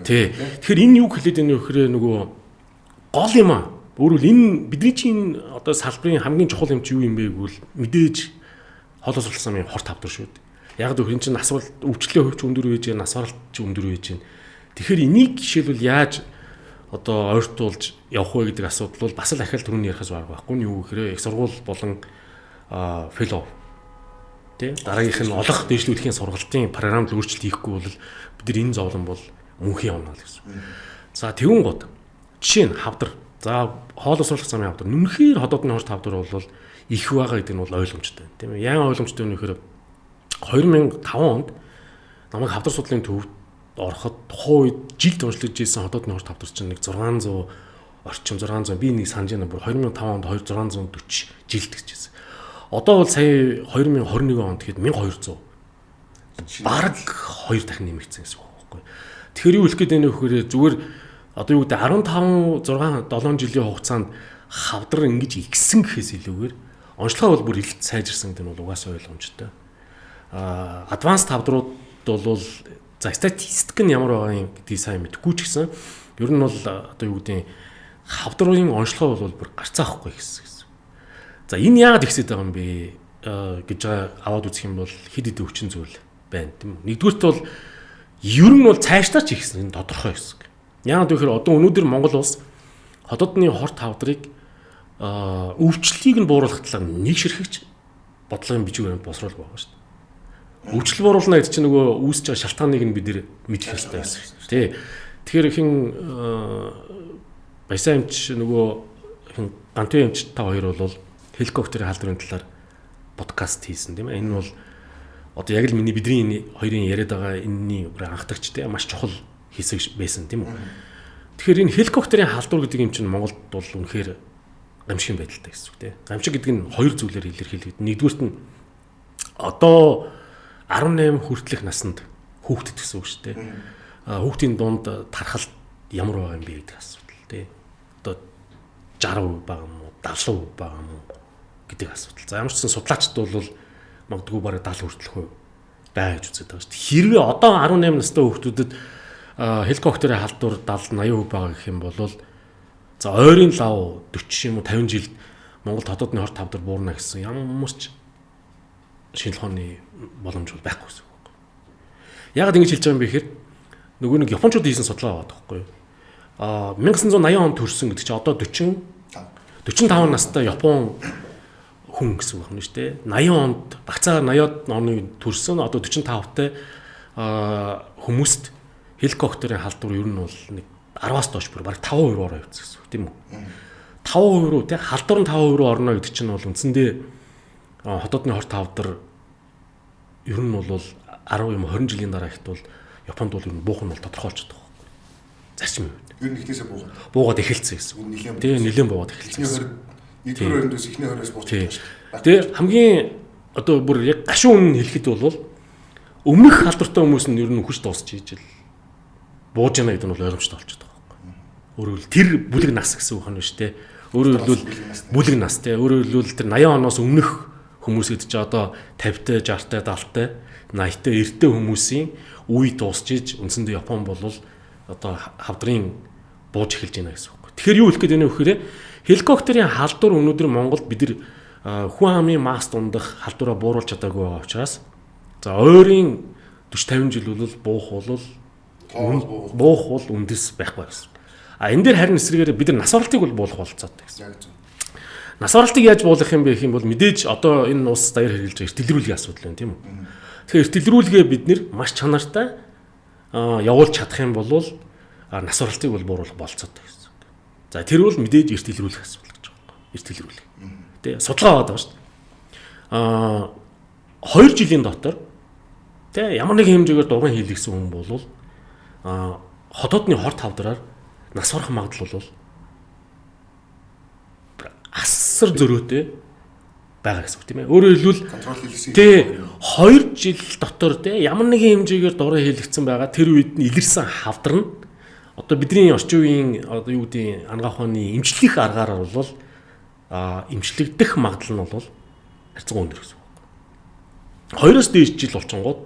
Тий. Тэгэхээр энэ юу хэлээд байна вэ гэхээр нөгөө гол юм аа. Өөрөөр энэ бидний чинь одоо салбарын хамгийн чухал эмч юу юм бэ гэвэл мэдээж хоолой сулсан юм хорт хавдар шүү дээ. Яг л энэ чинь асуулт өвчлөө хөвч өндөр үеж, насваралт ч өндөр үеж. Тэгэхээр энийг жишээлбэл яаж одоо ойртуулж явах вэ гэдэг асуудал бол бас л ахаал түрүүний ярихаас байхгүй нь юу гэхээр их сургууль болон фэллоу тий дараагийнх нь олох дэвшлүүлэхийн сургалтын програмд өөрчлөлт хийхгүй бол бид нар энэ зовлон бол мөнхийн явна л гэсэн. За тэгүн гот жишээ нь хавдар. За хоол уусрах замын хавдар. Нүнхээр ходоодны хорт хавдар бол их байгаа гэдэг нь бол ойлгомжтой. Тийм ээ. Яан ойлгомжтой вэ гэхээр 2005 онд намайг хавдар судлалын төвд ороход тухайн үед жилд уншлаж ийсэн ходоодны хорт хавдар чинь нэг 600 орчим 600 би нэг санаж байна бүр 2005 онд 640 жилд гэж байсан. Одоо бол сая 2021 онд тэгэхэд 1200 бараг 2 дахин нэмэгдсэн гэсэн үг байхгүй. Тэгэхээр юу хэлэх гээд байна вэ гэхээр зүгээр одоо юу гэдэг 15 6 7 жилийн хугацаанд хавдар ингэж игсэн гэхээс илүүгээр онцлогоо бол бүр илт сайжирсан гэдэг нь бол угаасаа ойлгомжтой. Advanced хавдрууд бол за статистик нь ямар байгаа юм гэдгийг сайн мэдэхгүй ч гэсэн ер нь бол одоо юу гэдэг хавдрын онцлогоо бол бүр гарцаахгүй гэсэн. За энэ яагаад ихсээд байгаа юм бэ гэж аваад үзэх юм бол хэд хэдэн өвчин зүйл байна тийм үү. Нэгдүгürt бол ер нь бол цаашдаа ч ихсэн энэ тодорхой гэсэн. Яагаад гэвэл одоо өнөөдөр Монгол улс ходоодны хорт хавдрыг өвчлөлийг нь бууруулах талаар нэг ширхэгч бодлогын бичиг баримт босруулах байгаа шүү дээ. Өвчлөл бууруулна гэдэг чинь нөгөө үүсэж байгаа шалтгааныг нь бид нэр мэдэх хэрэгтэй байсан. Тий. Тэгэхээр хин Баясаа эмч нөгөө Гантын эмч та хоёр бол helicopter-ийн халдварын талаар подкаст хийсэн тийм ээ. Энэ бол одоо яг л бидний хоёрын яриад байгаа энэний анхдагч тийм маш чухал хэсэг байсан тийм үү. Тэгэхээр энэ helicopter-ийн халдвар гэдэг юм чинь Монголд бол үнэхээр гамшигын байдалтай гэсэн үг тийм. Гамшиг гэдэг нь хоёр зүйлээр илэрхийлэгдэнэ. Нэгдүгürt нь одоо 18 хүртэлх наснд хүүхдэд гэсэн үг шүү дээ. Хүүхдийн дунд тархалт ямар байгаа юм бэ гэдэг асуудал тий. Одоо 60% байгаа юм уу, 70% байгаа юм уу гэдэг асуудал. За ямар ч сан судлаачд бол магадгүй бараг 70 хүртэлх хувь байгаа гэж үздэг байгаа шүү дээ. Хэрвээ одоо 18 настай хүүхдүүдэд helicopter-ийн халдвар 70-80% байгаа гэх юм бол за ойрын лав 40 юм уу 50 жилд Монгол хотоодны хорт тавдар буурна гэсэн ямар ч шинжлэх ухааны боломж байхгүй гэсэн үг. Яг ингэж хэлж байгаа юм бэ гэхээр нөгөө нэг Япончууд хийсэн судалгаа байгаа байхгүй юу? 1980 онд төрсэн гэдэг чинь одоо 45 настай Япон хүн гэсэн үг байна шүү дээ. 80 онд багцаагаар 80-аад оны төрсэн одоо 45-тай хүмүүст helicopter-ийн халдвар ер нь бол нэг 10-аас доош бүр бараг 5% ороо явцсан гэсэн үг тийм үү? 5% руу тий халдвар нь 5% руу орно гэдэг чинь бол үндсэндээ хотоодны хорт тавдар ер нь бол 10 юм 20 жилийн дараа ихт бол Японд бол ер нь буух нь бол тодорхойлж байгаа байхгүй. Зарчим юм. Ер нь ихнээсээ буугаад эхэлсэн гэсэн. Тэгээ нэлээд буугаад эхэлсэн. Нэгдүгээр өрөөндөөс ихний хөрөөс буучдаг шүү дээ. Тэгээ хамгийн одоо бүр яг гашуун нь хэлэхэд бол өмнөх халдвартай хүмүүс нь ер нь хүч дуусч ийж л бууж яана гэдэг нь бол ойлгомжтой болчиход байгаа байхгүй. Өөрөөр хэл тэр бүлэг нас гэсэн үг байна шүү дээ. Өөрөөр хэлбэл бүлэг нас те. Өөрөөр хэлбэл тэр 80 оноос өмнөх хүмүүс гэдэг чинь одоо 50-тай, 60-тай, 70-тай, 80-тай, 90-тэй хүмүүсийн үе дуусч ийж үндсэндээ Япон бол одоо хавдрын бууж эхэлж байна гэсэн үг. Тэгэхээр юу хэлэх гээд байна вэ гэхээр helicopter-ийн халдвар өнөөдөр Монголд бид нар хүн амын масс дундах халдвараа бууруулж чадаагүй байгаа учраас за ойрын 40-50 жил бол буух бол үндэс байхгүй гэсэн. Энэ дээр харин эсрэгээр бид нар нас оролтыг бол буулгах болцоотой гэсэн. Нас оролтыг яаж буулгах юм бэ гэх юм бол мэдээж одоо энэ ус даяар хэрэгжилж байгаа эртэлрүүлгийн асуудал байна тийм үү. Тэгэхээр эртэлрүүлгээ бид нэр маш чанартай явуулж чадах юм бол нас оролтыг бол бууруулах болцоотой гэсэн. За тэр бол мэдээж эртэлрүүлэх асуудал гэж байгаа юм. Эртэлрүүлэх. Тэ судалгаа аваад байгаа шүү дээ. 2 жилийн дотор тэ ямар нэгэн хэмжээгээр дугуйн хийлгсэн хүн бол хотоодны хорт хавдраар нас орох магадлал бол асар зөрөөтэй байгаа гэсэн үг тийм ээ. Өөрөөр хэлбэл тий 2 жил дотор тий ямар нэгэн хэмжээгээр дураа хийлгсэн байгаа тэр үед нь илэрсэн хавдар нь одоо бидний орчин үеийн одоо юу гэдэг ангаах ухааны эмчлэх аргаар бол эмчлэгдэх магадлал нь бол харьцангуй өндөр гэсэн үг. 2-оос дээш жил болчингууд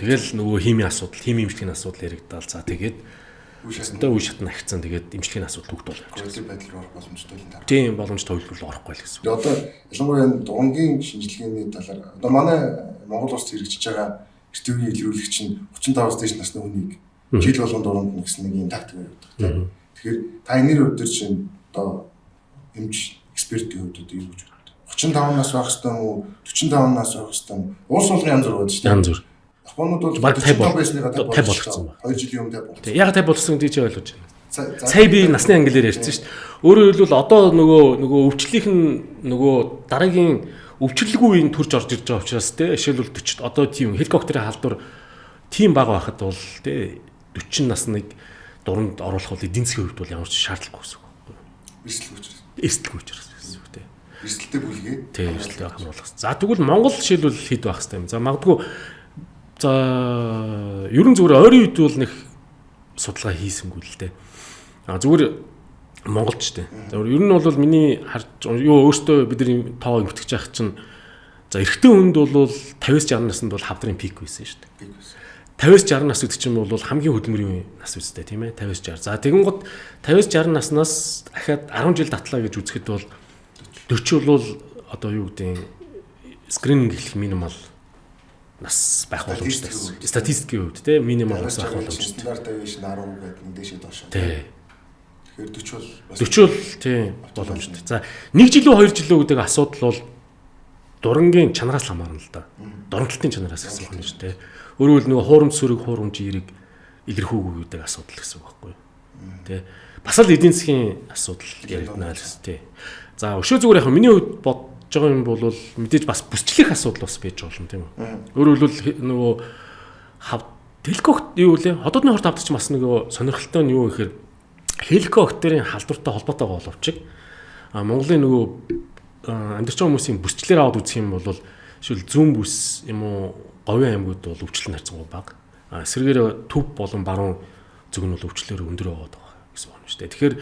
тэгэл нөгөө химийн асуудал, химийн эмчлийн асуудал яригдал. За тэгээд үе шатна агцсан тэгээд эмчлийн асуудал төгтөл байж байгаа. Байдал руу орох боломжтой юм даа. Тийм боломжтой хөлбөр орохгүй л гэсэн. Одоо ялангуяа дугангийн шинжилгээний талаар одоо манай Монгол улсад хэрэгжиж байгаа эртний илрүүлэгч нь 35-аас дээш насны хүнийг жил болгон дунд нь гэсэн нэг юм тактик байдаг. Тэгэхээр та энэний хувьд дээр чинь одоо эмч экспертийн хувьд юу гэж боддог? 35 нас байх хэвээр юм уу? 45 нас байх хэвээр юм уу? Улс болгон янз бүр байдаг шүү дээ. Янз бүр. Японууд бол 45 байсныгаа 50 болгоцсон байна. 2 жилийн өмнө 50 болгоцсон. Яг 50 болсон гэдэг чи ойлгож байна. Сая би насны ангилаар ярьсан шүү дээ. Өөрөөр хэлбэл одоо нөгөө өвчлөх нь нөгөө дараагийн өвчлөлгүй үеийн төрж орж ирж байгаа учраас те жишээлбэл 40 одоо тийм helicopter-ийн халдвар тийм бага байхад бол те 40 насныг дунд оруулах бол эдийн засгийн хувьд бол ямар ч шаардлагагүй гэсэн үг байхгүй юу? Эрсдэлгүй учраас гэсэн үг те. Эрсдэлтэй бүлгээ. Тийм эрсдэлтэй хамруулах. За тэгвэл Монгол жишээлбэл хэд байх хэвээр юм. За магадгүй за ерөн зүгээр ойрын үед бол нэг судалгаа хийсэнгүй л те. Зүгээр Монголд ч те. За ер нь бол миний харж юу өөртөө бидний тоо имтгэж явах чинь за эрэгтэй хүнд бол 50-60 наснд бол хавдрын пик байсан шүү дээ. 50-60 нас гэдэг чинь бол хамгийн хөдөлмөрийн нас үстэй тийм ээ 50-60. За тэгэн гот 50-60 наснаас дахиад 10 жил татлаа гэж үзэхэд бол 40 бол одоо юу гэдэг скрининг гэх минимал нас байх боломжтой. Статистикийн хувьд тийм минимал нас байх боломжтой. Стандарт авиш 10 гэдэг нь дэшээ доошоо. Тийм. Тэгэхээр 40 бол тийм боломжтой. За 1 жилөө 2 жилөө гэдэг асуудал бол дурангийн чанараас хамаарна л да. Дурамтлалтын чанараас гэсэн үг шүү дээ. Өөрөөр нөгөө хуурамч сүрэг, хуурамч эерэг илэрхүүгүй гэдэг асуудал гэсэн үг байхгүй юу? Тэ. бас л эдийн засгийн асуудал яригдана л гэсэн тий. За өшөө зүгээр яг миний хувьд бодож байгаа юм бол мэдээж бас бүсчлэх асуудал бас байж болно тийм үү. Өөрөөр хэлбэл нөгөө хеликоптер юу вэ? Хотодны хорт авдаг ч бас нөгөө сонирхолтой нь юу гэхээр хеликоптерийн халдвартай холбоотой боловч Монголын нөгөө амьдарч байгаа хүмүүсийн бүсчлэр аваад үзэх юм бол шил зүүн бүс юм уу говийн аймагуд бол өвчлөл нарцсан баг. Эсрэгээр төв болон баруун зүг нь бол өвчлөлөөр өндөр байгаад байгаа гэсэн байна шүү дээ. Тэгэхээр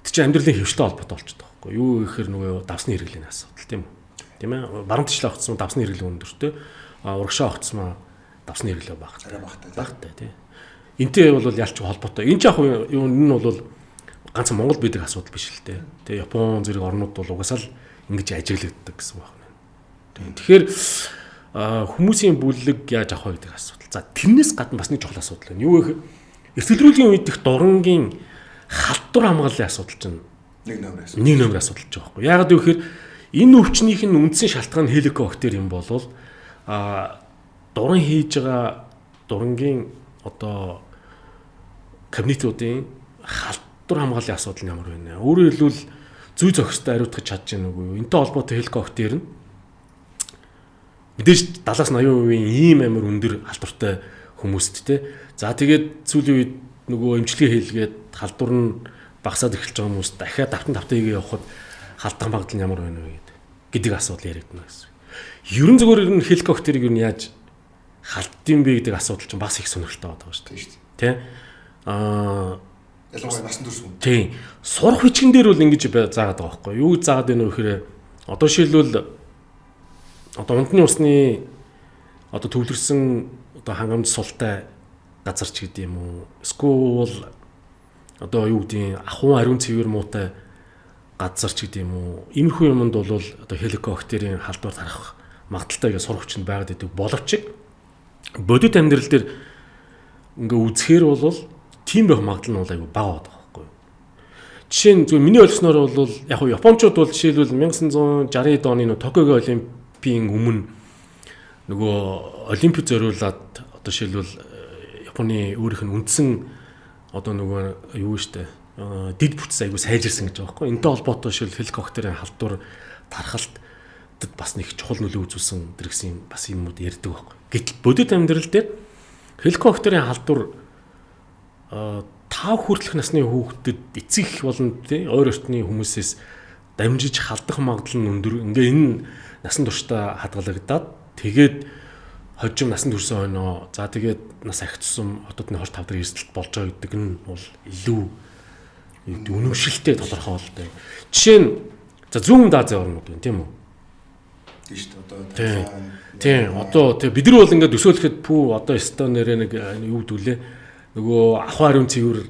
тэр чинь амьдралын хэвштэй холбоотой болчиход байгаа байхгүй юу гэхээр нөгөө давсны хэрэглээний асуудал тийм үү. Тийм ээ. Баруун тишлээ огцсон давсны хэрэглээ өндөртэй. Урагшаа огцсон давсны хэрэглээ багт. Арай багтай. Багтай тийм. Энтэй бол ялч холбоотой. Энэ ч яг юу энэ нь бол ганцхан Монгол бидэг асуудал биш л дээ. Тэгээ Япон зэрэг орнууд бол угаасаа л ингэж ажиглагддаг гэсэн байна. Тэгэхээр хүмүүсийн бүлэг яаж авах вэ гэдэг асуудал. За тэрнээс гадна бас нэг чухал асуудал байна. Юу гэхээр эрсдэлрүүлгийн үед их дурангийн халдвар хамгааллын асуудал чинь нэг номер асуудал ч байгаа байхгүй. Яагаад гэвэл энэ өвчнийх нь үндсэн шалтгаан хеликоптер юм болвол дуран хийж байгаа дурангийн одоо кабинетуудын халдвар хамгааллын асуудал нь ямар байна. Өөрөөр хэлбэл зүй зохистой хариуцах чадж байна уу? Энтэй холбоотой хеликоптер нь мэдээж 70-80% ийм амар өндөр халдвартай хүмүүст те. За тэгээд сүүлийн үед нөгөө эмчилгээ хийлгээд халдвар нь багасаад эхэлж байгаа хүмүүс дахиад давтан хийгээ явахад халдвар багтал нь ямар байна вэ гэдэг асуудал яригдана гэсэн. Ерөн зүгээр нь хеликоптерыг юу яаж халдсан бэ гэдэг асуудал чинь бас их сонирхолтой байгаа шүү дээ. Тэ? Ялангуяа насан турш хүн. Тийм. Сурах бичгэн дээр бол ингэж заагаад байгаа байхгүй юу? Юу заагаад байна вэ гэхээр одоо шилбэл одоо унтны усны одоо төвлөрсөн одоо хангамж султай газар ч гэдэг юм уу? Эсвэл одоо юу гэдэг ахуйн ариун цэвэр муутай газар ч гэдэг юм уу? Иймэрхүү юмд бол одоо хеликоптерийн халдвар тарах магадaltaй гэж сурах чинь байгаад идэг боловч бодит амьдрал дээр ингээ үзэхээр бол тийм байх магадлал нь бол айгүй бага байдаг байхгүй юу. Жишээ нь зөв миний ойлгосноор бол яг нь Япончууд бол жишээлбэл 1960-ад оны Токиогийн олимпийн өмнө нөгөө олимпик зориулаад одоо жишээлбэл Японы өөрийнх нь үндсэн одоо нөгөө юу штэ дид бүтц айгүй сайжирсан гэж байгаа байхгүй. Энтэй холбоотой жишээл хеликоптерийн халдвар тархалт бас нэг чухал нөлөө үзүүлсэн гэсэн бас юмуд ярьдаг байхгүй. Гэтэл бодит амьдрал дээр хеликоптерийн халдвар 5 хүртэлх насны хүүхдэд эцэг болон тий ойр орчны хүмүүсээс дамжиж халдах магадлал нь өндөр. Ингээ энэ насан туршдаа хадгалагдаад тэгээд хожим насан туршсан хойноо за тэгээд нас ахицсан хотодны хорт тавдар эрсдэлт болж байгаа гэдэг нь бол илүү үнэмшилтэй тодорхойлолтой. Жишээ нь за зүүн Азийн орнууд байна тийм үү? Тийм шүү дээ. Тийм одоо бид нар бол ингээд төсөөлөхэд пүү одоо Эстон нэрээ нэг юу дүүлээ нөгөө ахуй ариун цэвэр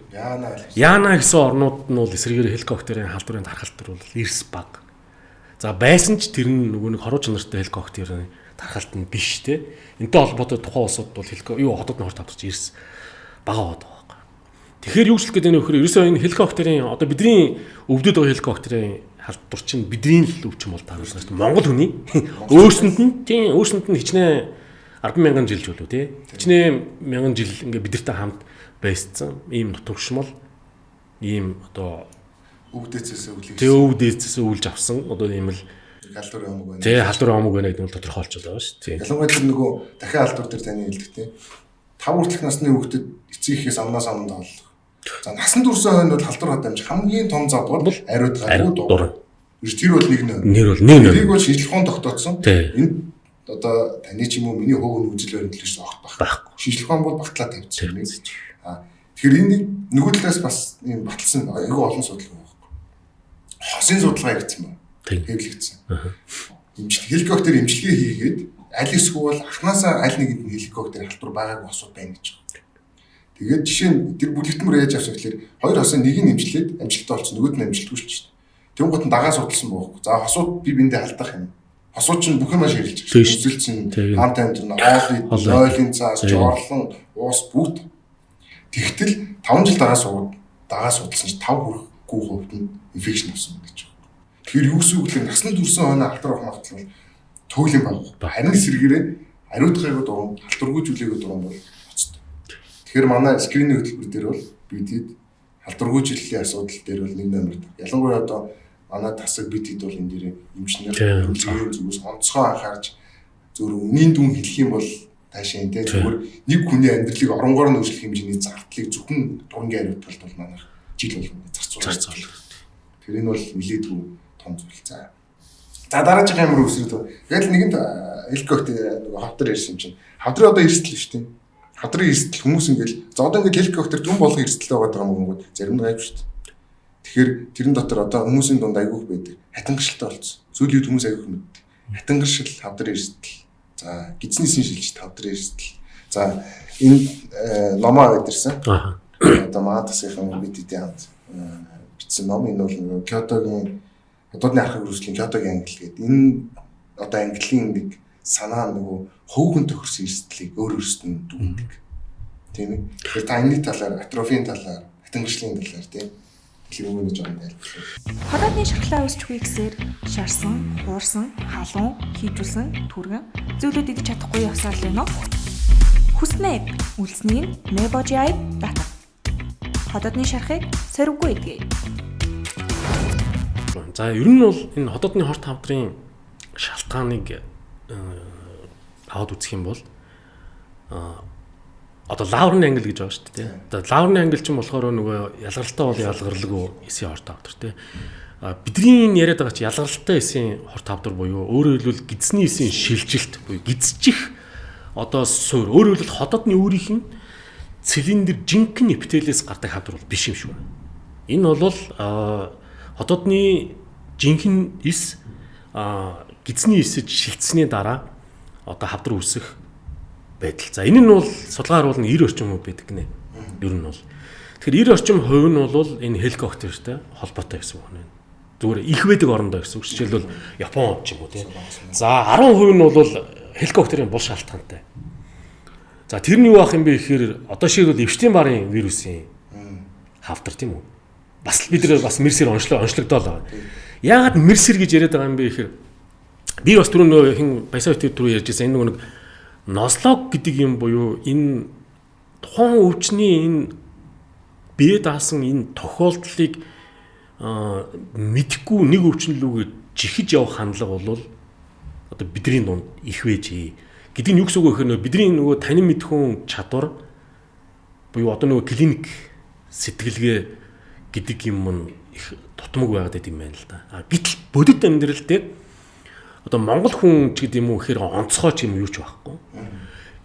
Яна гэсэн орнууд нь бол эсрэгээр хеликоптерийн халдварын тархалтар бол эрс баг. За байсан ч тэр нь нөгөө нэг хоруу чанартай хеликоптерийн тархалт нь биш те. Энтэй холбоотой тухайн улсууд бол хотод норт авдарч эрс бага болоод байгаа. Тэгэхээр юу хэлэх гээд байна вэ гэхээр ерөөсөө энэ хеликоптерийн одоо бидний өвдөд байгаа хеликоптерийн халдвар чинь бидний л өвчин бол таарсан шүү дээ. Монгол хүний өөрсөнд нь тийм өөрсөнд нь хичнээн 10,000 жил ч үлээ тий. Хичнээн 1000 жил ингээ бидэртэй хамт байсцсан ийм нутагшмал ийм одоо өвдөөцөөс үлж авсан одоо ийм л халдвар амаг байна. Тий халдвар амаг байна гэдэг нь тодорхойлж байгаа шүү дээ. Ялангуяа тэр нөгөө дахин халдвар дээр таны хэлдэг тий. 5 хүртэлх насны хүүхдэд эцгийнхээс амнаас аманд олох. За насан туршсан хойно бол халдвар хадамж хамгийн том задвар ариуд гарууд дуран. Тэр бол нэг нэр. Тэрийг бол шинжилгээ тогтооцсон. Энэ одоо таны ч юм уу миний хөөгн үзэл баримтлалаас огт байхгүй. Шинжилгээ бол багтлаа тавьчихсан юм. Тэгэхээр энэ нөгөө талаас бас юм баталсан айгүй олон судалгаа байна. Хосын судалгаа хийгдсэн байна. Хэвлэгдсэн. Хеликоптер имчилгээ хийгээд аль эсвэл анханасаа аль нэгэнд нь хеликоптер халдвар байгааг босоод байна гэж байна. Тэгээд жишээ нь тэр бүлэгтмөр яаж авсан гэхээр хоёр хосын нэг нь имжлээд амжилттай болсон нөгөөд нь амжилтгүй шүү дээ. Тэнгуут нь дагаа судалсан байхгүй. За хосууд бие биендээ халдах юм. Хосууд чинь бүх юм ширэлж байгаа. Үзэлцэн, хамт амьдрал, ойлын цаас, жоорлон, уус бүгд. Тэгтэл 5 жил дагаа судалсан чинь 5 хүрэхгүй хувьд нь инфекшн авсан гэж байна. Тэр юу гэсэн үг вэ? Насны турсан хойно халдвар авах магадлал төглөн байна. Харин сэргээрээ ариутгайг дуран, халдваргүй зүйлийг дуран бол. Тэгэхээр манай скрининг хөтөлбөр дээр бол бидэд халдваргүйжиллийн асуудал дээр бол нэг номер. Ялангуяа одоо манай тасаг бид хэд бол энэ дээр эмчнэр зүйлс онцгой анхаарч зөв үнийн дүн хэлэх юм бол таашаа энэ зүгээр нэг хүний амьдралыг оронгоор нөөцлөх хэмжээний зардлыг зөвхөн дурангийн хариуцлалт бол манайх жил болгоно зарцуулах. Тэр энэ бол нэлээдгүй том зүйл. За дараагийн ямар өсрөд. Тэгэл нэгэнт элкогт нөгөө хавдар ярьсан чинь хавдрын одоо эрсдэл шүү дээ. Хавдрын эрсдэл хүмүүс ингээл за одоо ингээд элкогтер түн болгох эрсдэл байгаа юм зарим нэг айв шүү дээ. Тэгэхээр тэрэн дотор одоо хүмүүсийн дунд айгүйх байдаг. Хатангаршилтай болсон. Сүүлийн үед хүмүүс айгүйх мэддэг. Хатангаршил, хавдар эрсдэл. За гидснийсэн шилжилт, хавдар эрсдэл. За энэ номоо гэдэрсэн. Одоо маадасынхан бидэдийн хамт бичсэн ном энэ бол Кёотогийн одоодны архаг хөрвөслийн Кёотогийн англи гэдэг. Энэ одоо английн нэг санаа нөгөө хөвгөн тохирсон эрсдлийг өөр өөрсдөнд дүгнэдэг. Тийм ээ. Тэгэхээр та энэний талаар, атрофийн талаар, хатангаршлын талаар тийм хэлмээр жоо тайлбарлая. Хотоодны шархлаа үүсч үгүй гэсээр шарсан, хуурсан, халуун, хийжүүлсэн, түргэн зүйлүүд идэж чадахгүй явсаар л байна. Хүснэ үлсний Mebojai дата. Хотоодны шархыг сөрөггүй идэгэй. За ер нь бол энэ хотоодны хорт хавдрын шалтгааныг аваад үзэх юм бол одоо лаврын англи гэж байгаа шүү дээ. Одоо лаврын англи ч юм болохоор нөгөө ялгаралтай бол ялгарлгүй эсийн хорт хавдар тий. Бидний яриад байгаа чи ялгаралтай эсийн хорт хавдар буюу өөрөөр хэлбэл гидсний эсийн шилжилт буюу гидсчих одоо суур өөрөөр хэлбэл хотоодны өөрийнх нь цилиндр жинхэнэ эпителиэс гардаг хавдар бол биш юм шүү. Энэ бол хотоодны жинхэнэ эс гидсний эсэж шилжсэний дараа одоо хавдар үүсэх байдал. За энэ нь бол судалгаар бол 90 орчим хувь байдаг гинэ. Ер нь бол. Тэгэхээр 90 орчим хувь нь бол энэ хеликоптертэй холбоотой гэсэн үг байна. Зүгээр их байдаг орондоо гэсэн үг. Жишээлбэл Япон ч юм уу тийм. За 10% нь бол хеликоптерын бул шалтгаантай. За тэр нь юу ах юм бэ гэхээр одоо шийдвэл эвчтийн барын вирусын хавдар тийм үү? Бас бид нэр бас мерсээр онцлогдоод байгаа. Яагаад мерсэр гэж яриад байгаа юм бэ гэхээр би бас түрүү нөгөө хин Баясаа өтөр түрүү ярьж байсан энэ нэг нослог гэдэг юм буюу энэ тухайн өвчний энэ бие даасан энэ тохиолдлыг мэдхгүй нэг өвчин лүүгээ жихэж явах хандлага бол одоо бидний дунд их байж гэдэг нь юу гэсэн үг вэ гэхээр бидний нөгөө танин мэдхүүн чадвар буюу одоо нөгөө клиник сэтгэлгээ гэдэг юм нь их тутмаг байгаад байт юм байна л да. Гэтэл бодит амьдрал дээр одоо монгол хүн ч гэдэг юм уу гэхээр онцгой ч юм юу ч байхгүй.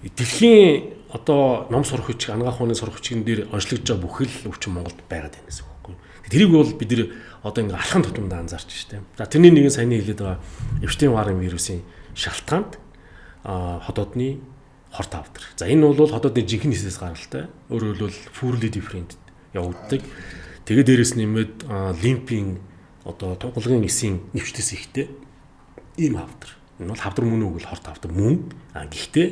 Дэлхийн одоо ном сурах хүч, ангаах ухааны сурах хүчийн дээр онцлогдож байгаа бүхэл өвчин Монголд байгаад байна гэсэн үг байхгүй. Тэрийг бол бид нэр одоо ингээ алхам тутамдаа анзаарч штэ. За тэрний нэгэн саяны хэлээд байгаа эвчтийн варын вирусын шалтгаанд хотоодны хорт хавдар. За энэ бол хотоодны жинхэнэ хэсээс гаралтай. Өөрөөр хэлбэл фүүрли дифферент явагддаг. Тэгээ дээрэс нэмээд лимпийн одоо тунгалгийн эсийн нэвчтэйс ихтэй ийм хавдар. Энэ бол хавдар мөн үг л хорт хавдар мөн. Гэхдээ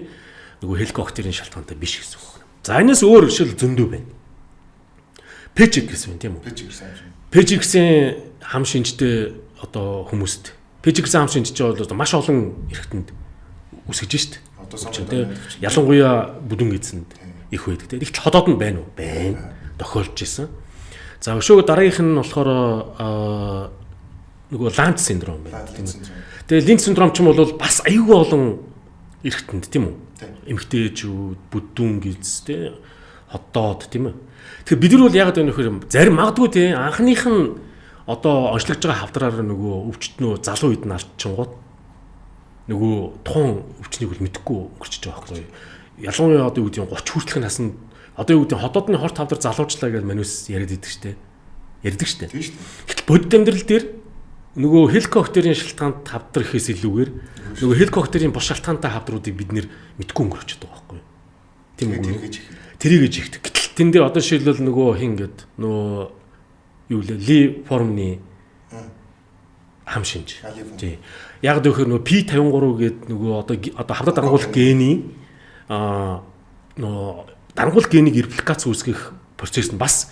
нөгөө хеликоптерийн шалтгаантай биш гэсэн үг. За энэс өөр жишээл зөндөө байна. Пежик гэсэн юм тийм үү? Пежик гэсэн хам шинжтэй одоо хүмүүст. Пежик гэсэн хам шинжтэй бол маш олон эрхтэнд үсгэж штт. Одоо тийм ялангуяа бүдүүн эзэнд их байдаг тийм. Тэгтэл хотоод нь байна уу? Байна. Тохиолж исэн. За өшөө дараагийнх нь болохоор нөгөө Ланц синдром байна тийм үү. Тэгээ Линц синдром ч юм бол бас аюулгүй олон эрхтэнд тийм үү. Эмэгтэйчүүд, бүдүүн гиз тийм хотоод тийм үү. Тэгэхээр бид нар бол яг энэ нөхөр зарим магадгүй тийм анхных нь одоо онцлогдож байгаа хавдраар нөгөө өвчтнөө залуу үед нь алдчихгоот нөгөө тухайн өвчнийг бол мэдэхгүй өнгөрчөж байгаа байхгүй. Ялангуяа одоо юу гэдэг 30 хүртэлх наснд одоо юу гэдэг хотоодны хорт хавдар залуучлаа гэж манус яриад идэг штэ. Ярьдаг штэ. Тийм штэ. Гэтэл бодит амьдрал дээр нөгөө хеликоптерийн шалтгаанд хавдар ихээс илүүгээр нөгөө хеликоптерийн бос шалтгаантай хавдруудыг бид нэр мэдэхгүй өнгөрчөж байгаа байхгүй. Тийм үү? Тэрийгэж ихтэй. Гэтэл тэн дээр одоо шийдэл нөгөө хин гээд нөгөө юу лээ ли формны хам шинж. Тийм. Яг дөхөр нөгөө P53 гээд нөгөө одоо хавдар дарангуулах гений нөгөө дарангуул генийг репликац үүсгэх процесс нь бас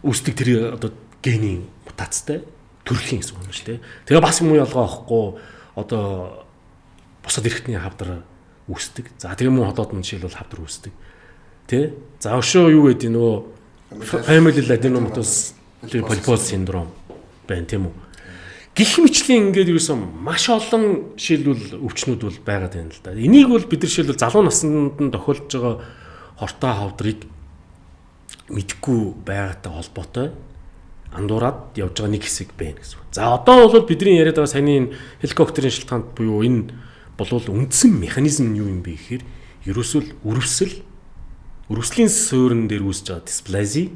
үүсдэг тэр одоо генийн мутацтай төрөлхийн гэсэн үг юм шүү дээ. Тэгээ бас юм ялгаа авахгүй одоо бусад эрхтний хавдар үүсдэг. За тэгээ мөн хотоод мөн жишээлбэл хавдар үүсдэг. Тэ? За өшөө юу гэдэг нөгөө Familial adenomatous polyposis syndrome байна тийм үү. Гэх мэтлийн ингээд юусэн маш олон жишээлбэл өвчнүүд бол байгаад байна л да. Энийг бол бид нар жишээлбэл залуу наснд нь тохиолдож байгаа хортой хавдрыг мэдхгүй байгаатай холбоотой андуураад явж байгаа нэг хэсэг байна гэсэн. За одоо бол бидний яриад байгаа саяны хеликоптерийн шилтгаанд буюу энэ болвол үндсэн механизм нь юу юм бэ гэхээр ерөөсөл үрвслийн суурин дээр үүсэж байгаа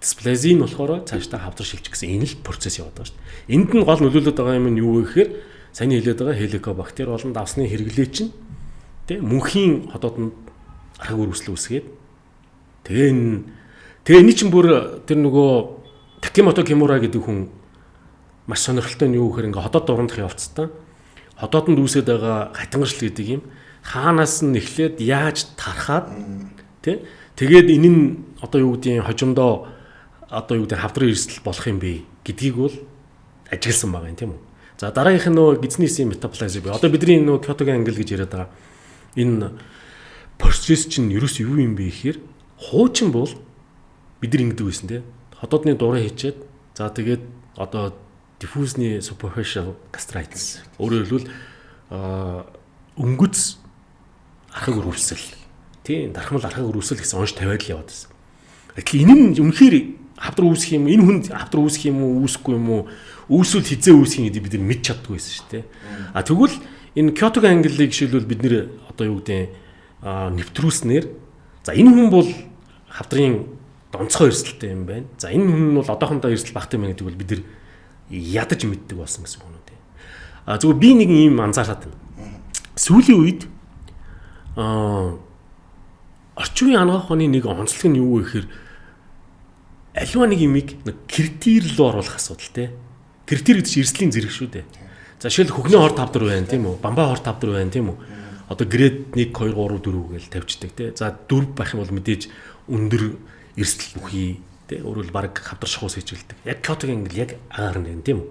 дисплази нь болохоор цаашдаа хавдар шилжих гэсэн энэ л процесс яваад байгаа шүү дээ. Энд нь гол нөлөөлөд байгаа юм нь юу вэ гэхээр саяны хэлээд байгаа хеликобактер болон давсны хэрэглээ чинь тэ мөнхийн ходоодонд архаг үрвсэл үүсгээд тэгээ энэ чинь бүр тэр нөгөө Такимото Кимура гэдэг хүн маш сонирхолтой нь юу гэхээр ингээ ходоод дурандах явцдаа ходоодонд үүсээд байгаа хатангаршил гэдэг юм хаанаас нь эхлээд яаж тархаад тий тэгээд энэ нь одоо юу гэдгийг хожимдоо одоо юу гэдэг хавдрын эрсдэл болох юм бэ гэдгийг бол ажигласан байгаа юм тийм үү. За дараагийнх нь нөгөө гидснийсийн метаболизм. Одоо бидний нөгөө кетоген ангил гэж яриад байгаа энэ процесс чинь ерөөс юу юм бэ гэхээр хуучин бол бид нар ингэдэг байсан тий ходоодны дураа хийчээд за тэгээд одоо diffuse superficial gastritis өөрөөр хэлбэл өнгөц архаг өрөвсөл тийм дархмал архаг өрөвсөл гэсэн онш тавиад л яваад байсан. Тэгэхээр энэ нь үнэхээр хавдар үүсэх юм энэ хүнд хавдар үүсэх юм уу үүсэхгүй юм уу үүсвэл хизээ үүсэх гэдэг бид нар мэдж чаддгүй байсан шүү дээ. А тэгвэл энэ кетоген ангиллыг жишээлбэл бид нэр одоо юу гэдэг нэвтрүүлснээр за энэ хүн бол хавдрын донцгой эрсдэлтэй юм байна. За энэ хүн бол одоохондоо эрсдэл багтай байна гэдэг бол бид нар ядаж мэддэг болсон гэсэн үг үү. А зөвхөн би нэг юм анзаараад байна. Сүүлийн үед орчин үеийн анагаах ухааны нэг онцлог нь юу вэ гэхээр аливаа нэг имийг критерий рүү оруулах асуудал те. Критерий гэдэг чинь эрсдлийн зэрэг шүү дээ. За жишээл хөхний хор тавдар байна тийм үү? Бамбаа хор тавдар байна тийм үү? Одоо грейд 1 2 3 4 гэж тавьчихдаг те. За 4 байх юм бол мэдээж өндөр эрсдэл бүхий те. Өөрөөр баг хавдар шахуус хийжүүлдэг. Яг кетоген ангил яг агаар нь тийм үү?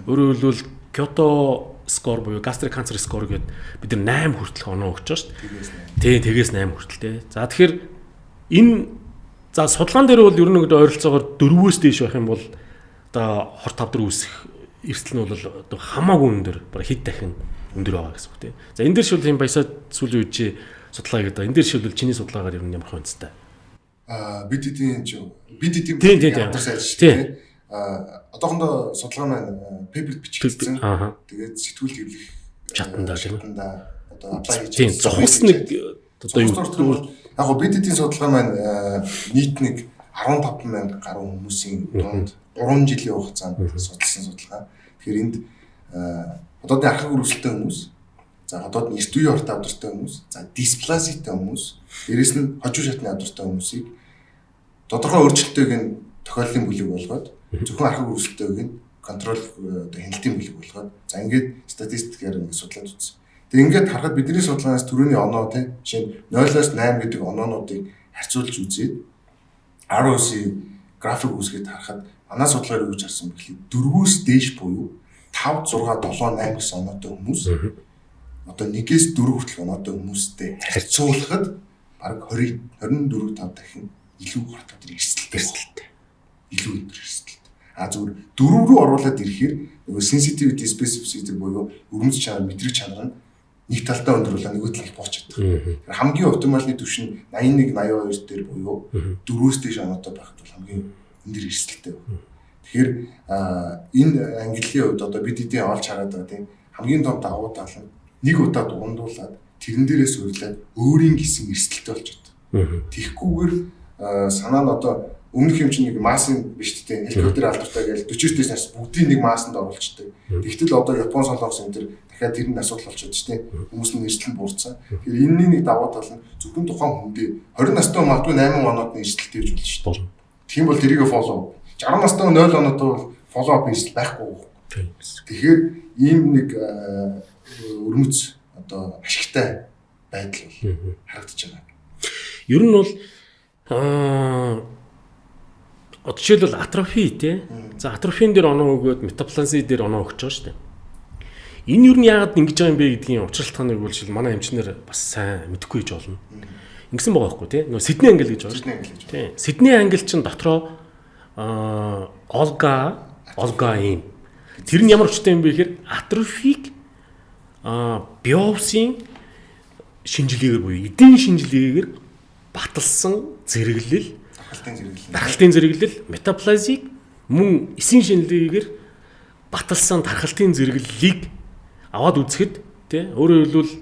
Өөрөөр хэлбэл кето скор буюу gastric cancer score гэдэг бид нар 8 хүртэл оноо өгч байгаа шүү дээ. Тэгээс 8 хүртэл те. За тэгэхээр энэ за судалгаан дээр бол ер нь ойролцоогоор 4-өөс дээш байх юм бол одоо хор тавдар үүсэх эрсдэл нь бол одоо хамаагүй өндөр, бараг хэд дахин өндөр байгаа гэсэн үг те. За энэ дээр шил юм баясаа сүүлийн үеч судалгаа хийгээд байгаа. Энэ дээр шил чиний судалгаагаар ер нь ямар хөнцтэй. BDT хамтар сайлж те. Одоохондоо судалгаа маань пейпер бичигдсэн. Тэгээд сэтгүүл хэвлэх чатанда одоо аплай хийж зохис нэг одоо юу яг BDT-ийн судалгаа маань нийт нэг 15,000 гаруй хүмүүсийн дунд 3 жилийн хугацаанд судалсан судалгаа. Тэгэхээр энд ходоодны архаг өрөвсөлтэй хүмүүс, за ходоодны эрт үеийн хорт авдартай хүмүүс, за дисплазитай хүмүүс, дээрэс нь хожуу шатны авдартай хүмүүсийг тодорхой өөрчлөлттэйг нь тохиоллын бүлэг болгоод зөвхөн архаг өрөвсөлтэйг нь контрол одоо хяналтын бүлэг болгоод за ингээд статистикээр ингээд судлаад үзсэн. Тэгээ ингээд харахад бидний судалгаанаас төрөний оноо тийм жишээ нь 0-8 гэдэг оноонуудыг харьцуулж үзээд 19 график үүсгээд харахад манай судалгаар юу гэж харсан бэ гэхэл 4-өөс дээш буюу 5 6 7 8 гэсэн оноотой хүмүүс одоо 1-ээс 4 хүртэл оноотой хүмүүстэй харьцуулахад бараг 20 24 5 дахин илүү хор тавдар эрсдэлтэй илүү өндөр эрсдэлтэй. А зүгээр 4 рүү оруулаад ирэхээр нөгөө sensitivity specificity буюу өрөмж чанар мэдрэг чанар нь нэг талдаа өндөр болоо нөгөө талд бууч чаддаг. Хамгийн оптималны түвшин 81 82 дээр буюу 4-өөс дээш оноотой байхад бол хамгийн өндөр эрсдэлтэй. Тэгэхээр энэ ангиллын хувьд одоо BDT олж хараад байгаа тийм хамгийн том давуу тал нь нэг удаа дугандуулаад тэрэн дээрээс урьлаад өөрийн гэсэн эрсдэлтэй болж байна. Тэгхгүйгээр санаа нь одоо өмнөх юм чинь нэг массын биш тийм хеликоптер алдартай гэж 49-ээс нас бүгдийг нэг массанд оруулцдаг. Тэгтэл одоо Япон солонгос энэ төр дахиад тэр нь асуудал болчиход тийм хүмүүс нь эрсдэл нь буурсан. Тэгэхээр энэний нэг давуу тал нь зөвхөн тухайн хүндээ 20 настай магадгүй 8 оноод эрсдэлтэй гэж болно шүү дээ. Тийм бол тэрийг фоллоу 60 настай 0 оноотой бол фоллоу ап эрсдэл байхгүй. Тэгэхээр ийм нэг өрмөц одоо ашигтай байдал бол харагдаж байгаа. Ер нь бол жишээлбэл атрофи тий. За атрофин дээр оноо өгөөд метаплазми дээр оноо өгч байгаа шүү дээ. Энэ юу нь яагаад ингэж байгаа юм бэ гэдгийн учир шалтгааныг бол манай эмчнэр бас сайн мэдэхгүй гэж болно. ингэсэн байгаа байхгүй тий. Нөгөө Сидней англи гэж байна. Сидней англи гэж. Тий. Сидней англи чинь дотроо Олга юм. Тэр нь ямар өчтэй юм бэ гэхээр атрофик биопсын шинжилгээгээр буюу эдийн шинжилгээгээр баталсан зэрэглэл, тархалтын зэрэглэл, метаплазик мөн эсийн шинжилгээгээр баталсан тархалтын зэрэглэлийг аваад үзэхэд тий өөрөөр хэлбэл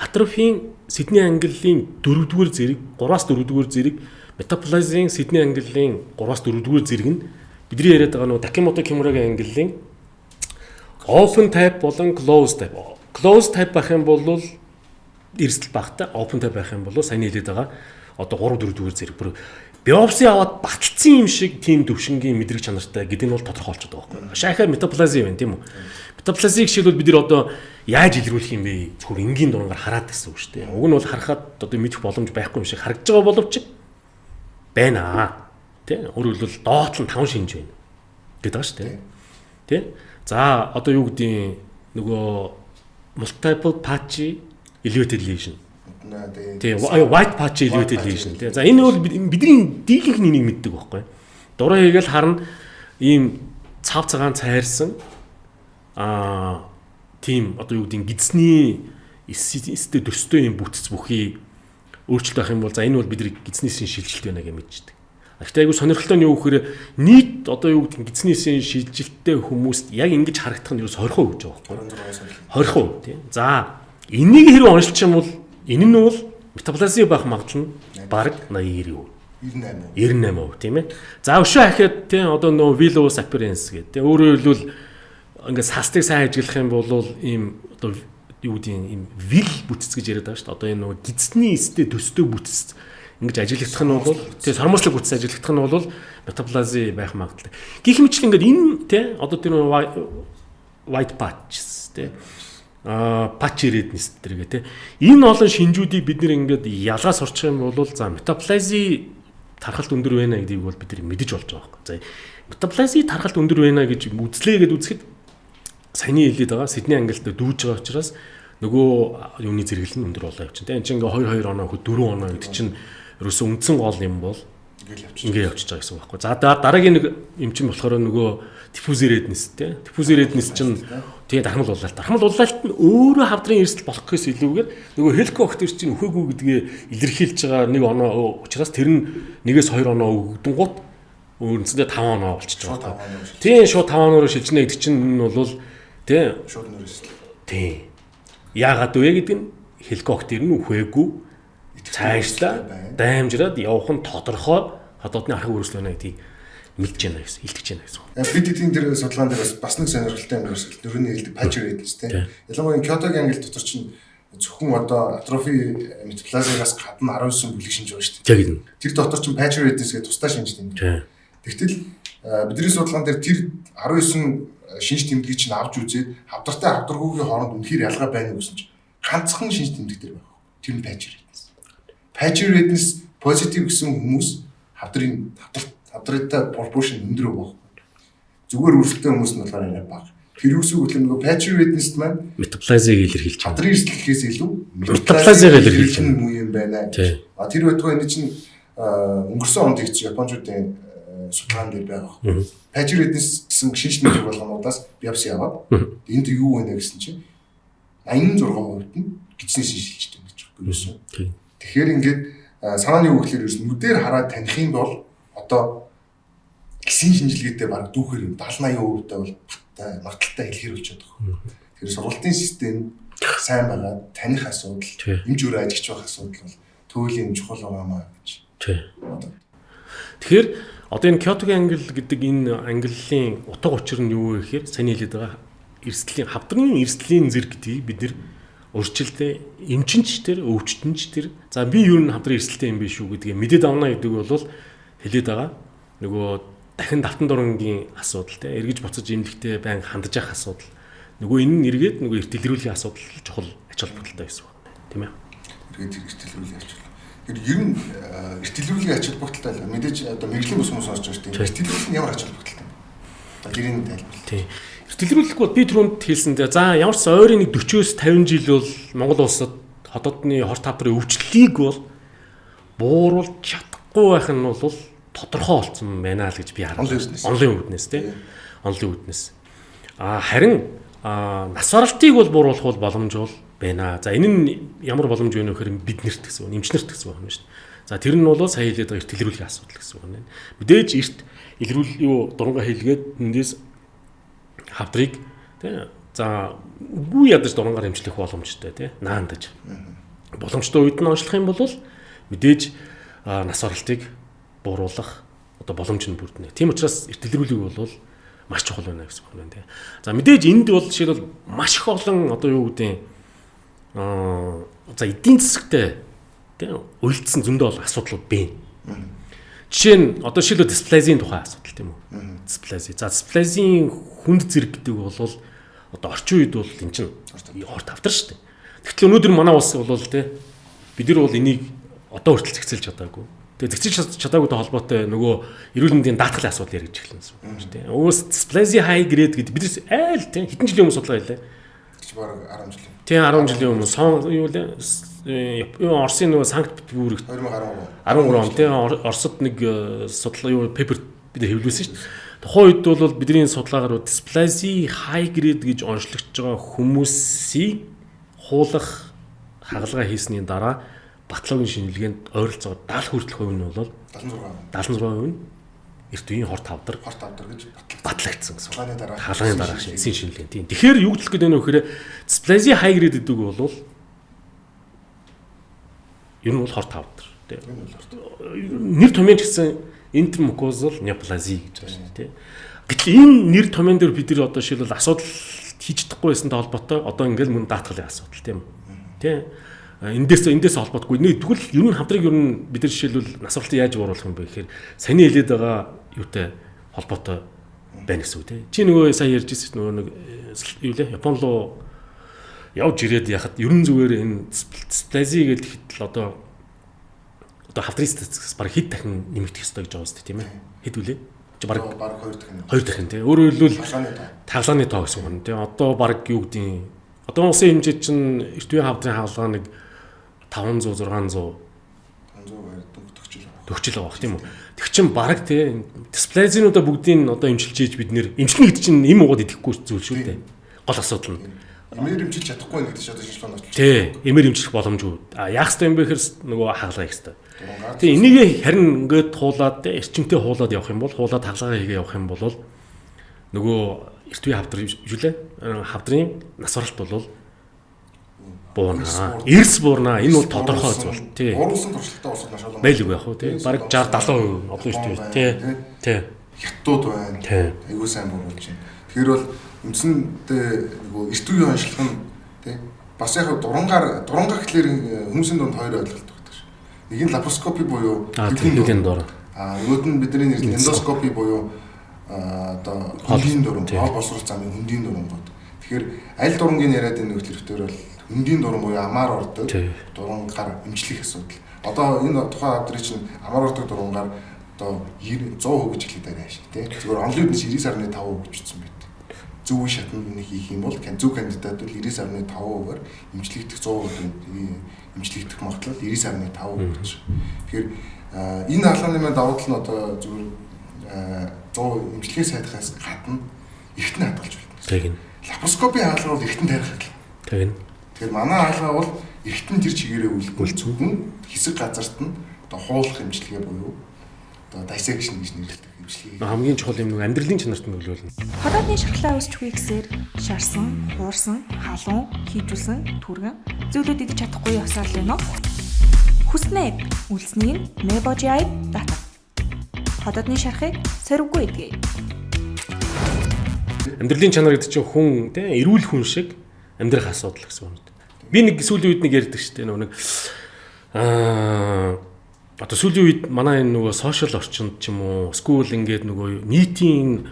атрофийн Сидней английн 4-р зэрэг 3-аас 4-р зэрэг метаплазийн Сидней английн 3-аас 4-р зэрэг нь бидний яриад байгаа нөгөө Такемото Кимурагийн английн open type болон closed type. Closed type байх юм бол эрсдэл багтай, open type байх юм бол сайн хэлээд байгаа. Одоо 3-4-р зэрэг бүр биопси аваад баталсан юм шиг тийм төвшингийн мэдрэг чанартай гэдэг нь бол тодорхойлцоод байгаа байхгүй. Шахаа метаплази байна тийм үү? Метаплазиг шиг бол бид нар одоо яаж илрүүлэх юм бэ? Зөвхөн энгийн дурангаар хараад гэсэн үг шүү дээ. Уг нь бол харахад одоо мэдэх боломж байхгүй юм шиг харагдж байгаа боловч байна аа. Тэ? Өөрөөр хэлбэл доот нь 5 шинж байна гэдэг байгаа шүү дээ. Тэ? За одоо юу гэдгийг нөгөө multiple patchy elevated lesion. Тэ white patchy elevated lesion. Тэ? За энэ бол бидний дийлэнх нэгийг мэддэг байхгүй. Дураа хийгээл харна ийм цав цагаан цайрсан тийм одоо юу гэдгийг гидсний эстэй төстэй юм бүтц бүхий өөрчлөлт авах юм бол за энэ бол бидний гидснийсийн шилжилт байна гэж мэддэг. Гэхдээ айгу сонирхолтой нь юу гэхээр нийт одоо юу гэдэг гидснийсийн шилжилттэй хүмүүст яг ингэж харагдах нь юу 20% гэж байгаа байхгүй 20% тийм. За энийг хэрэг онцлчих юм бол энэ нь бол метаплази байх магадлал нь бараг 80-90%. 98% тийм ээ. За өшөө ахиад тийм одоо нөө Villus appearance гэдэг. Өөрөөр хэлбэл ингээд састыг сайн ажиглах юм бол ийм одоо юу гэдэг ийм will бүтц гэж яриад байгаа шүү дээ. Одоо энэ нөгөө гидсний эстэй төстэй бүтц ингэж ажиглагдах нь бол тий сормослог бүтц ажиглагдах нь бол метаплази байх магадлал. Гэх мэтлэн ингээд энэ тий одоо тэр white patches тий patch redness тэргээ тий энэ олон шинжүүдийг бид нэр ингээд ялгаас орчих юм бол за метаплази тархалт өндөр байна гэдгийг бол бид нар мэдэж болж байгаа байхгүй. За метаплази тархалт өндөр байна гэж үзлээ гэдээ үзэхэд саяны хэлээд байгаа Сидней англид дүүж байгаа учраас нөгөө юуны зэрэглэл нь өндөр болоо явчихна. Тэгээ энэ чинь ингээ 2 оноо хөө 4 оноо гэдэг чинь ерөөсөө үндсэн гол юм бол ингээ явчихж байгаа гэсэн үг байхгүй. За дараагийн нэг юм чинь болохоор нөгөө diffuser redness тий. Diffuser redness чинь тэгээ дархмал улаалт. Дархмал улаалт нь өөрөө хавдрын эрсдэл болох гэхээс илүүгээр нөгөө helicobacter чинь өхөөгүй гэдгээ илэрхийлж байгаа нэг оноо учраас тэр нь 1-2 оноо өгдөн гут өөрөндөө 5 оноо болчихж байгаа. Тийм шууд 5 оноор шилжнэ гэдэг чинь энэ бол тий шууд нөр эрсдэл. Тий. Яагаад вэ гэдэг нь helicobacter нь өхөөгүй цаашлаа даймжраад явах нь тодорхой хотоодны арга үргэлжлэл байна гэдгийг мэдж байна гэсэн, илтгэж байна гэсэн. Бид эдийн тэр судалгаан дээр бас нэг сонирхолтой юм байна. Дөрөвний хэлдэг patch redness тийм. Ялангуяа Kyoto-гийн англи дотор чинь зөвхөн одоо атрофи метаплазигаас гадна 19 бүлэг шинж байгаа шүү дээ. Тэр дотор чинь patch redness гэдэг тусдаа шинж тэмдэг. Тэгтэл бидний судалгаан дээр тэр 19 шинж тэмдгийг чинь авч үзээд хавдартай хавдаргүйгийн хооронд үнэхээр ялгаа байна гэсэн чинь ганцхан шинж тэмдэг дээр байна. Тэр нь patch redness. Patch redness positive гэсэн хүмүүс хавдрынтай пропоршн өндөр байгаа. Зүгээр үргэлжлэлтэй хүмүүс нь болохоор энэ бага. Тэр үсэг үл нөгөө patch redness маань метаплазиг илэрхийлж байна. Хавдрын эрсдлэхээс илүү метаплазиг илэрхийлж байна. Муу юм байна. Тэр байтугай энэ чинь өнгөрсөн онд ихч Япончуудын судалгаан дээр байгаа. Patch redness гэсэн шинж тэмдэг болгоомудаас биопси аваад энд юу вэ гэсэн чинь 86% нь гидсний шилжилт юм гэж байна. Тэгэхээр ингээд санааны үг гэхэлэр ерөөс нүдээр хараад таних юм бол одоо гисэн шинжилгээтэй баг дүүхэр юм 70-80% бол магадaltaй илэрхийлж байгаа. Тэгэхээр сургалтын систем сайн байгаа таних асуудал, эмч өөрөө ажигч байх асуудал бол төвлийн чухал байгаа гэж. Тэгэхээр одоо энэ Kyoto-гийн англи гэдэг энэ английн утга учир нь юу вэ гэхээр сайн хэлээд байгаа эрсдлийн хавдрын эрсдлийн зэрэг гэдгийг бид нэр урьдчилтэй эмчинч тэр өвчтөнч тэр за би юу н хавдрын эрсдэлтэй юм биш шүү гэдгийг мэдээд авна гэдэг бол хэлээд байгаа. Нөгөө дахин давтан дурангийн асуудал те эргэж буцаж имлэгтэй байн хандж явах асуудал. Нөгөө энэ нь эргээд нөгөө эрт илрүүлгийн асуудал чухал ач холбогдолтой байсан байна. Тийм ээ. Эргээд эрт илрүүлгийн ач холбогдол. Тэр ер нь эрт илрүүлгийн ач холбогдолтой л мэдээж одоо мэрэгжлийн бус хүмүүс сонсож байгаа шүү дээ. Эрт илрүүлэх нь ямар ач холбогдолтой вэ? Одоо гэрийн тайлбар. Тийм. Эрт илрүүлэх бол би түрүүнд хэлсэндээ за ямар ч ойрын нэг 40-50 жил бол Монгол улсад хотоодны хорт тавдрын өвчлөлийг бол бууруулж чадахгүй байх нь бол тодорхой болсон байна л гэж би харж байна. Онлын үүднээс тий. Онлын үүднээс. Харин нас баралтыг бол бууруулах бол боломж байна. За энэ нь ямар боломж вэ нөхөр биднэрт гэсэн үг, эмчнэрт гэсэн үг юм шүү дээ. За тэр нь бол сая хэлээд байгаа эрт илрүүлгийн асуудал гэсэн үг байна. Мэдээж эрт илрүүл дурангаа хийлгээд эндээс хавдрыг тий. За үгүй ядаж дурангаар хэмжлэх боломжтой тий. Наандаж. Боломжтой үед нь онцлох юм бол мэдээж нас баралтыг бууруулах боломж нь бүрднэ. Тийм учраас эрт илрүүлэг бол маш чухал байна гэсэн үг байна тий. За мэдээж энд бол жишээлбэл маш их олон юу гэдэг за эдийн засагтай тий уйлдсан зөндөө бол асуудлууд байна. Жишээ нь жишээлбэл дисплазийн тухай асуудал тийм үү? Дисплази. За дисплазийн хүнд зэрэг гэдэг бол орчин үед бол эн чинь хорт автар шүү дээ. Тэгтэл өнөөдөр манай улс бол тий бид нар бол энийг хүртэл зэгцэлж чадаагүй. Тэгээ зэгцэлж чадаагүйтэй холбоотой нөгөө эрүүл мэндийн даатгалын асуудал яригдж эхэлсэн юм шүү дээ. Өөс дисплази хай грейд гэдэг бид нар айл тий хэдэн жилийн өмнө судалгаа хийлээ. Бараг 10 жил. Тийм 10 жилийн өмнө юу лээ Оросын нөгөө Санкт Петербургт 2013 он тийм Оросд нэг судалгаа пепер бид хэвлүүлсэн шүү дээ. Тухайн үед бол бидний судалгаагаар дисплази хай грейд гэж онцлогдож байгаа хүмүүсийг хуулах хагалгаа хийсний дараа батлоогийн шинжилгээнд ойролцоогоор 70 хүртэлх хувь нь бол 76% нь эрт үеийн хорт тавдар гэж батлагдсан гэсэн. Хаалганы дараах эсийн шинжилгээ. Тийм. Тэгэхээр юу гэх гээд байна вэ гэхээр дисплази хай грейд гэдэг бол ер нь бол хорт тавдар. Тийм. Нэр томьёо ч гэсэн интермукозал неоплази гэж байна шүү дээ. Гэтэл энэ нэр томьёон дээр бид нар жишээлбэл асуудал хийж чадахгүй байсантай холбоотой ингээл мөн даатгалын асуудал тийм үү. Тийм. Эндээс холбоотгүй. Тэгвэл ер нь хавдрыг ер нь бид нар жишээлбэл нас баралтыг яаж бууруулах юм бэ гэхээр саний хэлээд байгаа юутай холбоотой байна гэсэн үг тийм. Чи нөгөө сая ярьж ирсэн нөгөө нэг юу лээ Япон руу явж ирээд яхад ерөн зүгээр энэ дисплази гэдэг л хавдрын статистикс баг хэд дахин нэмэгдэх ёстой гэж байгаа юм тийм ээ. Хэд үлээ? Чи баг 2 дахин тийм. Өөрөөр хэлбэл таглааны тоо гэсэн үг тийм. Одоо баг юу гэдэг улсын хэмжээд чинь эрт үеийн хавдрын хаалгаа нэг 500 600 төгчл байгаа тийм үү. Тэг чин баг тий дисплазинуудаа бүгдийг эмчилж ийж бид нэр эмчлэх гэдэг чинь эм угаад идэхгүй зүйл шүү дээ. Гол асуудал нь. Эмээр эмчилж чадахгүй нэг тийш шинжилгээ онцлж. Тий, эмээр эмчлэх боломжгүй. Яах ёстой юм бэ гэхээр нөгөө хаалгаа хийх ёстой. Тий, энийг харин ингээд хуулаад эрчимтэй хуулаад явах юм бол хуулаад хаалгаа хийгээ явах юм бол нөгөө эрт үеийн хавдар юу лээ? Хавдрын нас баралт бол буурнаа. Эрс буурнаа. Энэ бол тодорхой зүйл. Тий. Бууруулсан туршлагатай улсууд маш олон. Байлгүй яах вэ? Тий. Бараг 60-70% олон эрт үе. Тий. Тий. Хятадууд байна. Айгуу сайн бууруулж байна. Тэгэхээр бол үндсэндээ нөгөө эрт үеийн онцлог нь тий бас яг дурангаар гэхлээр хүмүүсийн дунд хоёр ойлголт байдаг ш. Нэг нь лапароскопи буюу хэдийн дуран. Нөгөөд нь бидний нэрлэх эндоскопи буюу хөндийн дуран, боловсрол замын хөндийн дуран бод. Тэгэхээр аль дурангийн яриад энэ нөхцөлтөр бол хөндийн дуран буюу амаар ордог дурангаар эмчлэх асуудал. Одоо энэ тухайн хавдрын чинь амаар ордог дурангаар 100% гэж хэлээд байгаа шиг тий. Зүгээр онлын үднэс 99.5% гэж утсан байт. Зөв шатнд нэг хийх юм бол зөв кандидат бол 99.5%-аар эмчлэгдэх 100% эмчлэгдэх магадлал 99.5% гэж. Тэгэхээр энэ хаалганы маань давуу тал нь зүгээр 100 эмчилгээ сайдхаас гадна эртний хадгалж байна. Тэгнь. Лапароскопийн хаалга бол эртний тарих хадгална. Тэгнь. Тэгэхээр манай хаалга бол эртний тэр чигээрээ үлдсэн хэсэг газарт нь хуулах эмчилгээ буюу dissection гэж нэрлэдэг эмчилгээ. Хамгийн чухал юм нэг амьдралын чанарт нөлөөлнө. Хотоодны шархлаа үүсч үгүй гэсээр шарсан, хуурсан, халуун, хийжүүлсэн, түргэн зүйлүүд идэж чадахгүй явсаар л байна. Хүснэ үлсний Meboji дата. Хотоодны шархыг сөрөггүй идэгэй. Амьдралын чанар гэдэг чинь хүн тий эрүүл хүн шиг амьдрах асуудал гэсэн үг. Би нэг сүүлийн үед нэг ярьдаг шүү дээ нэг сүүлийн үед манай энэ нөгөө сошиал орчинд ч юм уу скул ингээд нөгөө нийтийн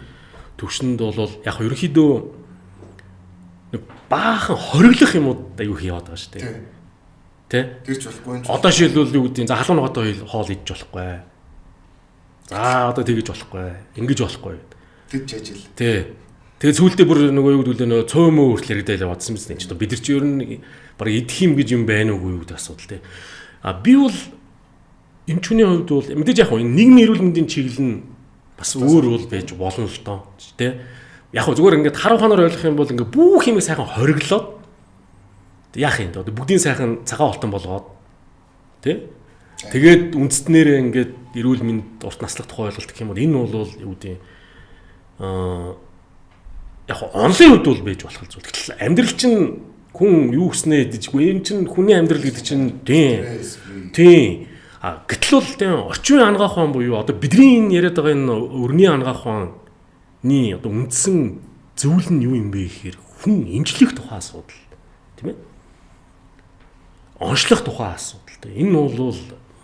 төвшөнд бол яг ерөнхийдөө нэг баахан хориглох юмуд аюу хийгээд байгаа шүү дээ. Тэ? Тэрч болохгүй. Одоо шилбэл юу гэдэг за халуун ногоотой хоол идэж болохгүй. За одоо тэгэж болохгүй. Ингэж болохгүй. Тэд жажил. Тэ. Тэгээ сүүлдээ бүр нөгөө юу гэдэг нөгөө цөмөө хүртэл яригдаад яваадсан юм чинь. Бид нар чи ер нь баг идэх юм гэж юм байна уугүй юу гэдэг асуудал тий. Би бол эмчүүний хувьд бол мэдээж яг нийгмийн эрүүл мэндийн чиглэл нь бас өөр бол байж болно л доо тий. Яг зүгээр ингээд харав ханаар ойлгох юм бол ингээд бүх юмыг сайхан хориглоод яах юм дөө бүгдийн сайхан цагаан алтан болгоод тий. Тэгээд үндснээрээ ингээд эрүүл мэнд урт наслах тухай ойлголт гэх юм бол энэ бол юу гэдэг яг онлын хувьд бол байж болох зүйл. Гэтэл амьдрал чинь хүн юу гэснээ дижгүй юм чинь хүний амьдрал гэдэг чинь тийм. Гэтэл бол тийм орчин үеийн анагаах ухаан буюу одоо бидний энэ яриад байгаа энэ өрний анагаах ухааны одоо үндсэн зөвлөл нь юу юм бэ гэхээр хүн эмчлэх тухай асуудал тийм ээ. Онцлох тухай асуудал. Энэ бол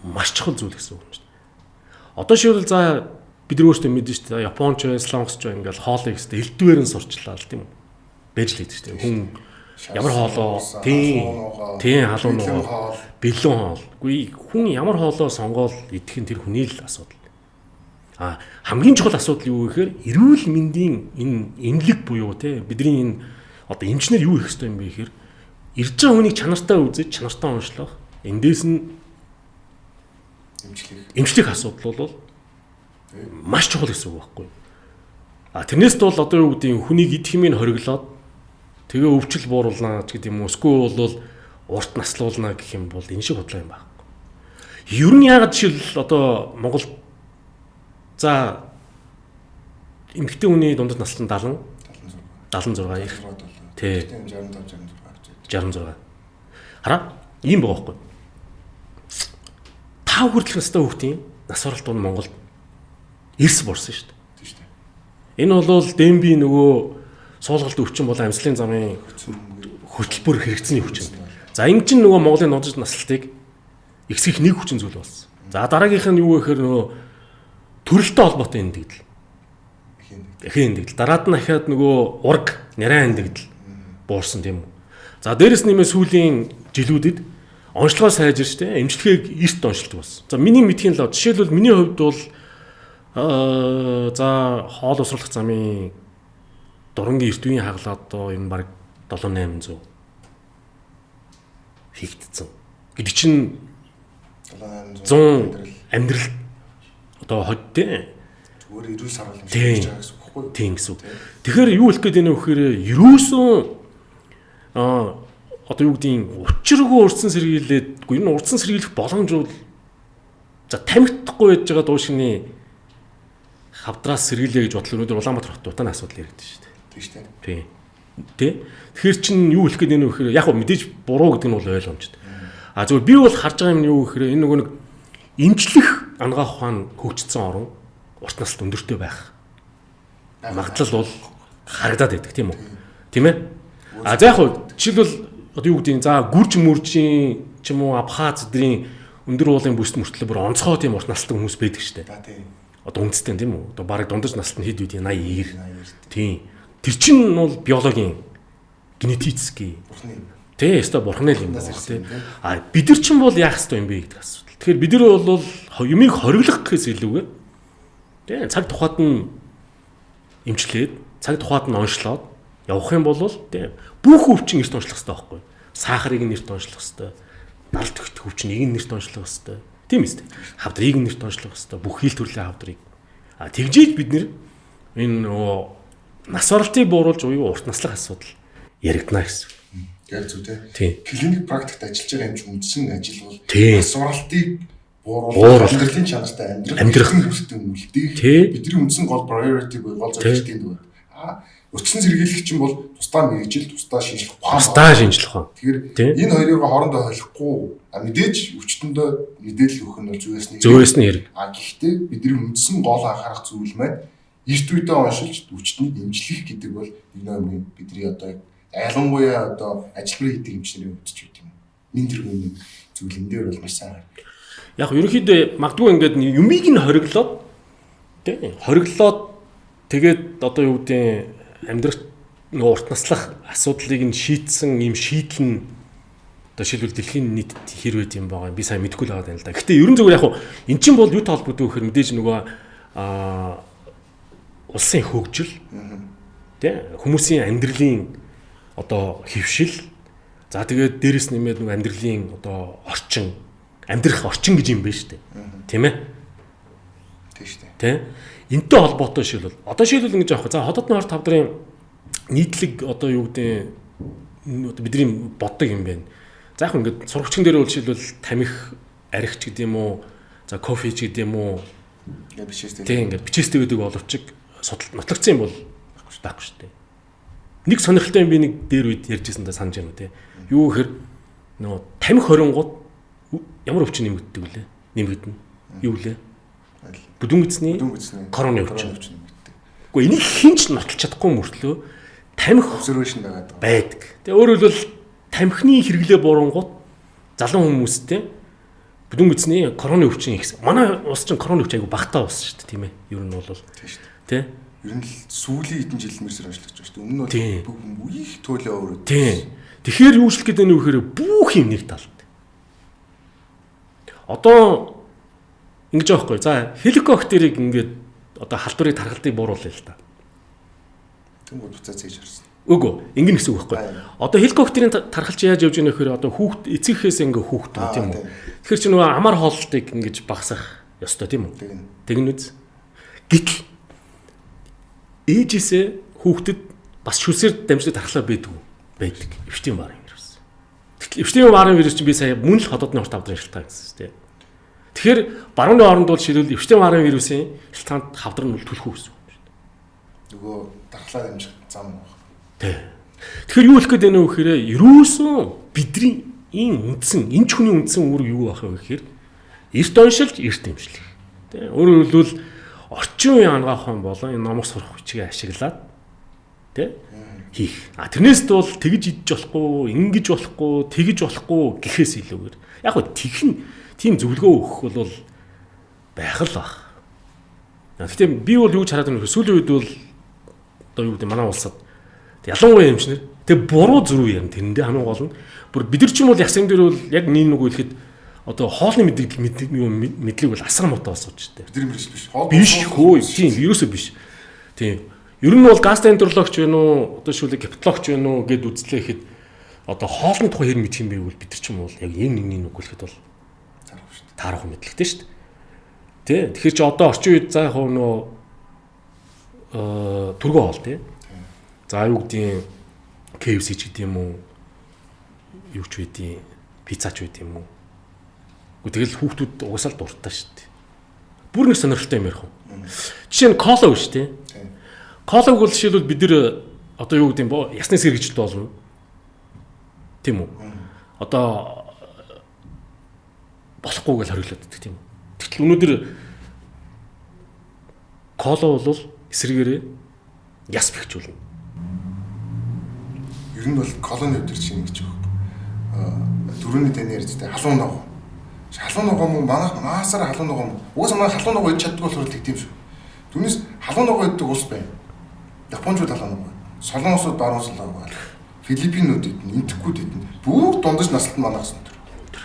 маш чухал зүйл гэсэн үг юм шүү дээ. Одоо шийдвэл за бид нар өөрсдөө мэдэн шүү дээ. Японч, Солонгосч ингээл хоолыг өстэй элдвээр нь сурчлаа л тийм үү. Байж л гэдэг шүү дээ. Хүн ямар хоолоо тийм халуун ногоо бэлэн хоол. Үгүй хүн ямар хоолоо сонгоод идэх нь тэр хүний л асуудал. Хамгийн чухал асуудал юу гэхээр эрүүл мэндийн энэ эмнэлэг буюу те бидний энэ одоо эмчнэр юу хийх ёстой юм бэ гэхээр ирж байгаа хүнийг чанартай үзэж чанартай уншлах эндээс нь эмчлэх асуудал бол маш чухал гэсэн үг байхгүй. Тэрнээс бол одоо юу гэдэг нь хүнийг идэх юмыг хориглоод тэгээ өвчл бууруулна гэдэг юм уу эсвэл бол урт наслуулна гэх юм бол энэ шиг бодлоо юм байхгүй. Ер нь яагаад жишээл одоо Монгол за эмэгтэй хүний дундад наслан 76 их тий 65 хараа ийм байгаа байхгүй. 5 хүртэлх настай хүүхдийн нас оролт нь Монголд эрс борсон шүү дээ. Энэ бол демби нөгөө суулгалт өвчин болон амьслын замын хөтөлбөр хэрэгцээний хүчин. За энэ чинь нөгөө Монголын нодж наслалтыг ихсгэх нэг хүчин зүйл болсон. За дараагийнх нь юу гэхээр нөгөө төрөлтэй холбоотой эндэгдэл. Эхэн эндэгдэл. Дараад нь ахаад нөгөө ураг няраа эндэгдэл буурсан тийм үү. За дээрэс нэмээ сүүлийн жилүүдэд онцлогоо сайжирч те эмчилгээг эрт онцлдог болсон. За миний мэдхийн л жишээлбэл миний хувьд бол за хоол усруулах замын дурангийн эрт үеийн хагалаад одоо энэ баг 7-800 хийгдсэн. Гэдэг чинь 100 амьдрал одоо ходтэй зүгээр эрүүл сарвал юм шиг гэж байгаа гэсэн үг байхгүй юу? Тийм гэсэн үг. Тэгэхээр юу хэлэх гээд байна вэ гэхээр ерөөсөн одоо юу гэдгийг учиргүй урдсан сэргийлээдгүй энэ урдсан сэргийлэх боломж бол за тамхихгүй байж байгаа дуушны хавдраас сэргийлээ гэж бодлоо өнөөдөр Улаанбаатар хот утааны асуудал яригдсан шүү дээ. Тийм шүү дээ. Тийм. Тэ? Тэгэхээр чин юу хэлэх гээд байна вэ гэхээр яг мэдээж буруу гэдэг нь бол ойлгомжтой. Зөвхөн би бол харж байгаа юм юу гэхээр энэ нөгөө нэг эмчлэх анагаах ухаан хөгжсөн орн урт насалт өндөртэй байх магадлал бол харагдаад байдаг тийм үү? Тийм ээ? За яг жишээлбэл одоо юу гэдэг нь за гүрж мөржийн ч юм уу Абхаз эдрийн өндөр уулын бүст мөртлөө бүр онцгой тийм урт насалт хүмүүс байдаг шүү дээ. Тийм. Одоо үндэстэй тийм үү? Одоо бараг дундаж насалт нь хэд үед 80 90. Тийм. Тэр чинь бол биологийн генетический. Тэ өстой бурхны юм байна тийм. Бид нар чинь бол яах ёстой юм бэ гэдэг асуудал. Тэгэхээр бид нар бол юмыг хориглох гэхээс илүүгээр тийм цаг тухайд нь эмчлээд цаг тухайд нь онцлоод явах юм бол тийм бүх өвчин эрт онцлох хэрэгтэй байхгүй. Сахарыг нэрт онцлох хэрэгтэй. Далд төгтөх өвчнийг нэрт онцлох хэрэгтэй. Тийм үстэй. Хавдрыг нэрт онцлох хэрэгтэй. Бүх хил төрлийн хавдрыг. Тэгжээж бид нэр энэ нөгөө нас оролтыг бууруулж уян урт наслах асуудал яригдана гэсэн. Яг зөв тийм. Клиник практикт ажиллаж байгаа юм чи үндсэн ажил бол нас оролтыг бууруулах амьдралын чанартай амьдрах хэрэгтэй үлдээ. Бидний үндсэн гол priority буюу гол зорилтын дүү. Өчсөн сэргийлэх чинь бол тусдаа мэрэгжил, тусдаа шинжлэх ухаан. Тусдаа шинжлэх ухаан. Тэгэхээр энэ хоёрыг хоорондоо холихгүй мэдээж өвчтөндөө мэдээлэл өгөх нь бол зүйээс нь хэрэг. Гэхдээ бидний үндсэн гол анхаарах зүйл маань эрт үедээ оншилж өвчтнийг эмчлэх гэдэг бол нэг юм бидний одоо ялангуяа одоо ажилбар хийдэг эмчнэрийн хувьд ч юм. Нин тэргүүний зүйл энэ дээр бол маш сайн. Яг ерөнхийдөө магадгүй ингээд юмыг нь хориглоод тийм хориглоод тэгээд одоо юу гэдэг амьдрах урт наслах асуудлыг нь шийдсэн ийм шийдэл нь одоо шилбэл дэлхийн нийтэд хэр байд юм байгаа би сайн мэдэхгүй л байгаа юм л да. Гэхдээ ерөн зүгээр яг эн чинь бол юу толботой гэхээр мэдээж нөгөө улсын хөгжил Тэ хүмүүсийн амьдралын одоо хөвшил за тэгээд дээрэс нэмээд нэг амьдралын одоо орчин амьдрах орчин гэж юм байна шүү дээ. Тийм ээ. Тийм шүү дээ. Тэ энтэй холбоотой шилбэл одоо шилбэл ингэж аахгүй. За хотодны хорт тавдрын нийтлэг одоо юу гэдэг бидний боддог юм байна. За яг ингээд сурагчдын дээр бол шилбэл тамхи архич гэдэг юм уу? За кофе ч гэдэг юм уу? Ингээд бичээстэй. Тийм ингээд бичээстэй байдаг боловч нотлогдсон юм бол байхгүй шүү дээ. Нэг сонирхолтой юм би нэг дээр үед ярьжсэн та санаж байна уу те. Юу гэхээр нөгөө тамхи хорингууд ямар өвчин нэмэгддэг вүлээ? Нэмэгдэнэ. Юу вүлээ? Бүдүүн эзний короны өвчин. Гэхдээ энийг хинч нотолж чадахгүй мөртлөө тамхи observation байдаг. Тэгээ өөрөөр хэлбэл тамхины хэрэглээ буурангууд залуу хүмүүстэй бүдүүн эзний короны өвчин ихс. Манай улс чинь короны өвчин айгу багтаа ус шүү дээ тийм ээ. Ер нь бол тийм шүү дээ. Тэ? Ер нь л сүүлийн хэдэн жил мэрсэр ажиллаж байгаа шүү дээ. Өмнө нь бол бүх их туйлаа өөрөө. Тийм. Тэгэхээр юу шилэх гэдэг нь вэхээр бүх юм нэг талд. Одоо ингэж аахгүй. За хеликоптерыг ингээд одоо халдварыг тархалтыг бууруулъя л та. Тэнгууд буцаа цээж харсан. Үгүй ингэн гэсэн үг байхгүй. Одоо хеликоптерийн тархалч яаж явж байгаа нөхөр одоо хүүхд эцэгхээс ингээ хүүхд тийм үү. Тэгэхээр чи нөгөө амар хооллолтыг ингэж багасгах ёстой тийм үү. Тэгнэ үз. Гэтэл ээжээсээ хүүхдэд бас шүлсээр дамждаг тархлаа байдаг. Эвчтийн баарын вирус. Гэтэл эвчтийн баарын вирус чинь би сая мөн л хотодны хорт авдрын шалтгаан гэсэн тийм. Тэгэхээр барууны оронд бол шилбэл эвчтийн баарын вирусын шалтгаанд хавдар нь төлөх үү гэсэн юм шүү дээ. Нөгөө тархлаа дамжих зам байна. Тий. Тэгэхээр юу хэлэх гээд байна вэ гэхээр ерөөсөн бидний үндсэн энэ ч хүний үндсэн үүрэг юу байх вэ гэхээр эрт оншилж эрт дэмжлэх. Тий. Өөрөөр хэлбэл орчин үеийн ангаахан болон энэ номог сурах хүчийг ашиглаад тий хийх. Тэрнээс бол тэгж идэж болохгүй, ингэж болохгүй, тэгж болохгүй гэхээс илүүгээр яг хөө тийм зөвлөгөө өгөх бол байх л баг. Гэхдээ би бол юу ч хараад байна вэ? Сүүлийн үед бол одоо юу гэдэг манай улсад ялангуяа эмчнэр тэг буруу зөрүү юм тэрэндээ хамгийн гол нь бүр бид нар ч юм бол ясан дээр бол яг нэг үг хэлэхэд одоо хоолны мэдлэг бол асар муутай болсооч дээ. Бид нар биш. Биш хөө тийм ерөөсөө биш. Тийм. Ер нь бол гастроэнтерологч вэ нүү одоо шүлэг гепатологч вэ нүү гэд үзлээхэд одоо хоолны тухай хэр мэдэх юм бэ бол бид нар ч юм бол яг нэг үг хэлэхэд бол таарах мэдлэгтэй шүү дээ. Тэ. Тэгэхээр чи одоо орчин үед за яг нөө түргэн хоол тий. За юу гэдгийг KFC ч гэдэг юм уу? Юу ч үгүй пицца ч үгүй юм уу? Тэгэл хүүхдүүд угсаал дуртай шүү дээ. Бүр нэг сонирхолтой юм ярих уу? Жишээ нь кола үү шүү дээ. Колаг бол жишээлбэл бид нэр одоо юу гэдэг юм ясны сэргийлт болно. Тийм үү? Одоо болохгүй гэж хариулаад байдаг тийм үү? Тэгтэл өнөөдөр кола бол эсрэгээрээ яс бэхжүүлнэ. Ер нь бол колони өдөр чинь гэж байна. Дөрөвний таны ярьжтэй халуун ногоо. Халуун ногоо мөн маасаар халуун ногоо. Угаасаа манай халуун ногоо идэж чаддаг болохоор тэгдэм шүү. Түүнээс халуун ногоо иддэг улс байна. Японууд халуун ногоо. Солонгосууд баруун солонгоо. Филиппинууд идэн, Индикууд идэн. Бүгд дундаж насалт манахсан төр.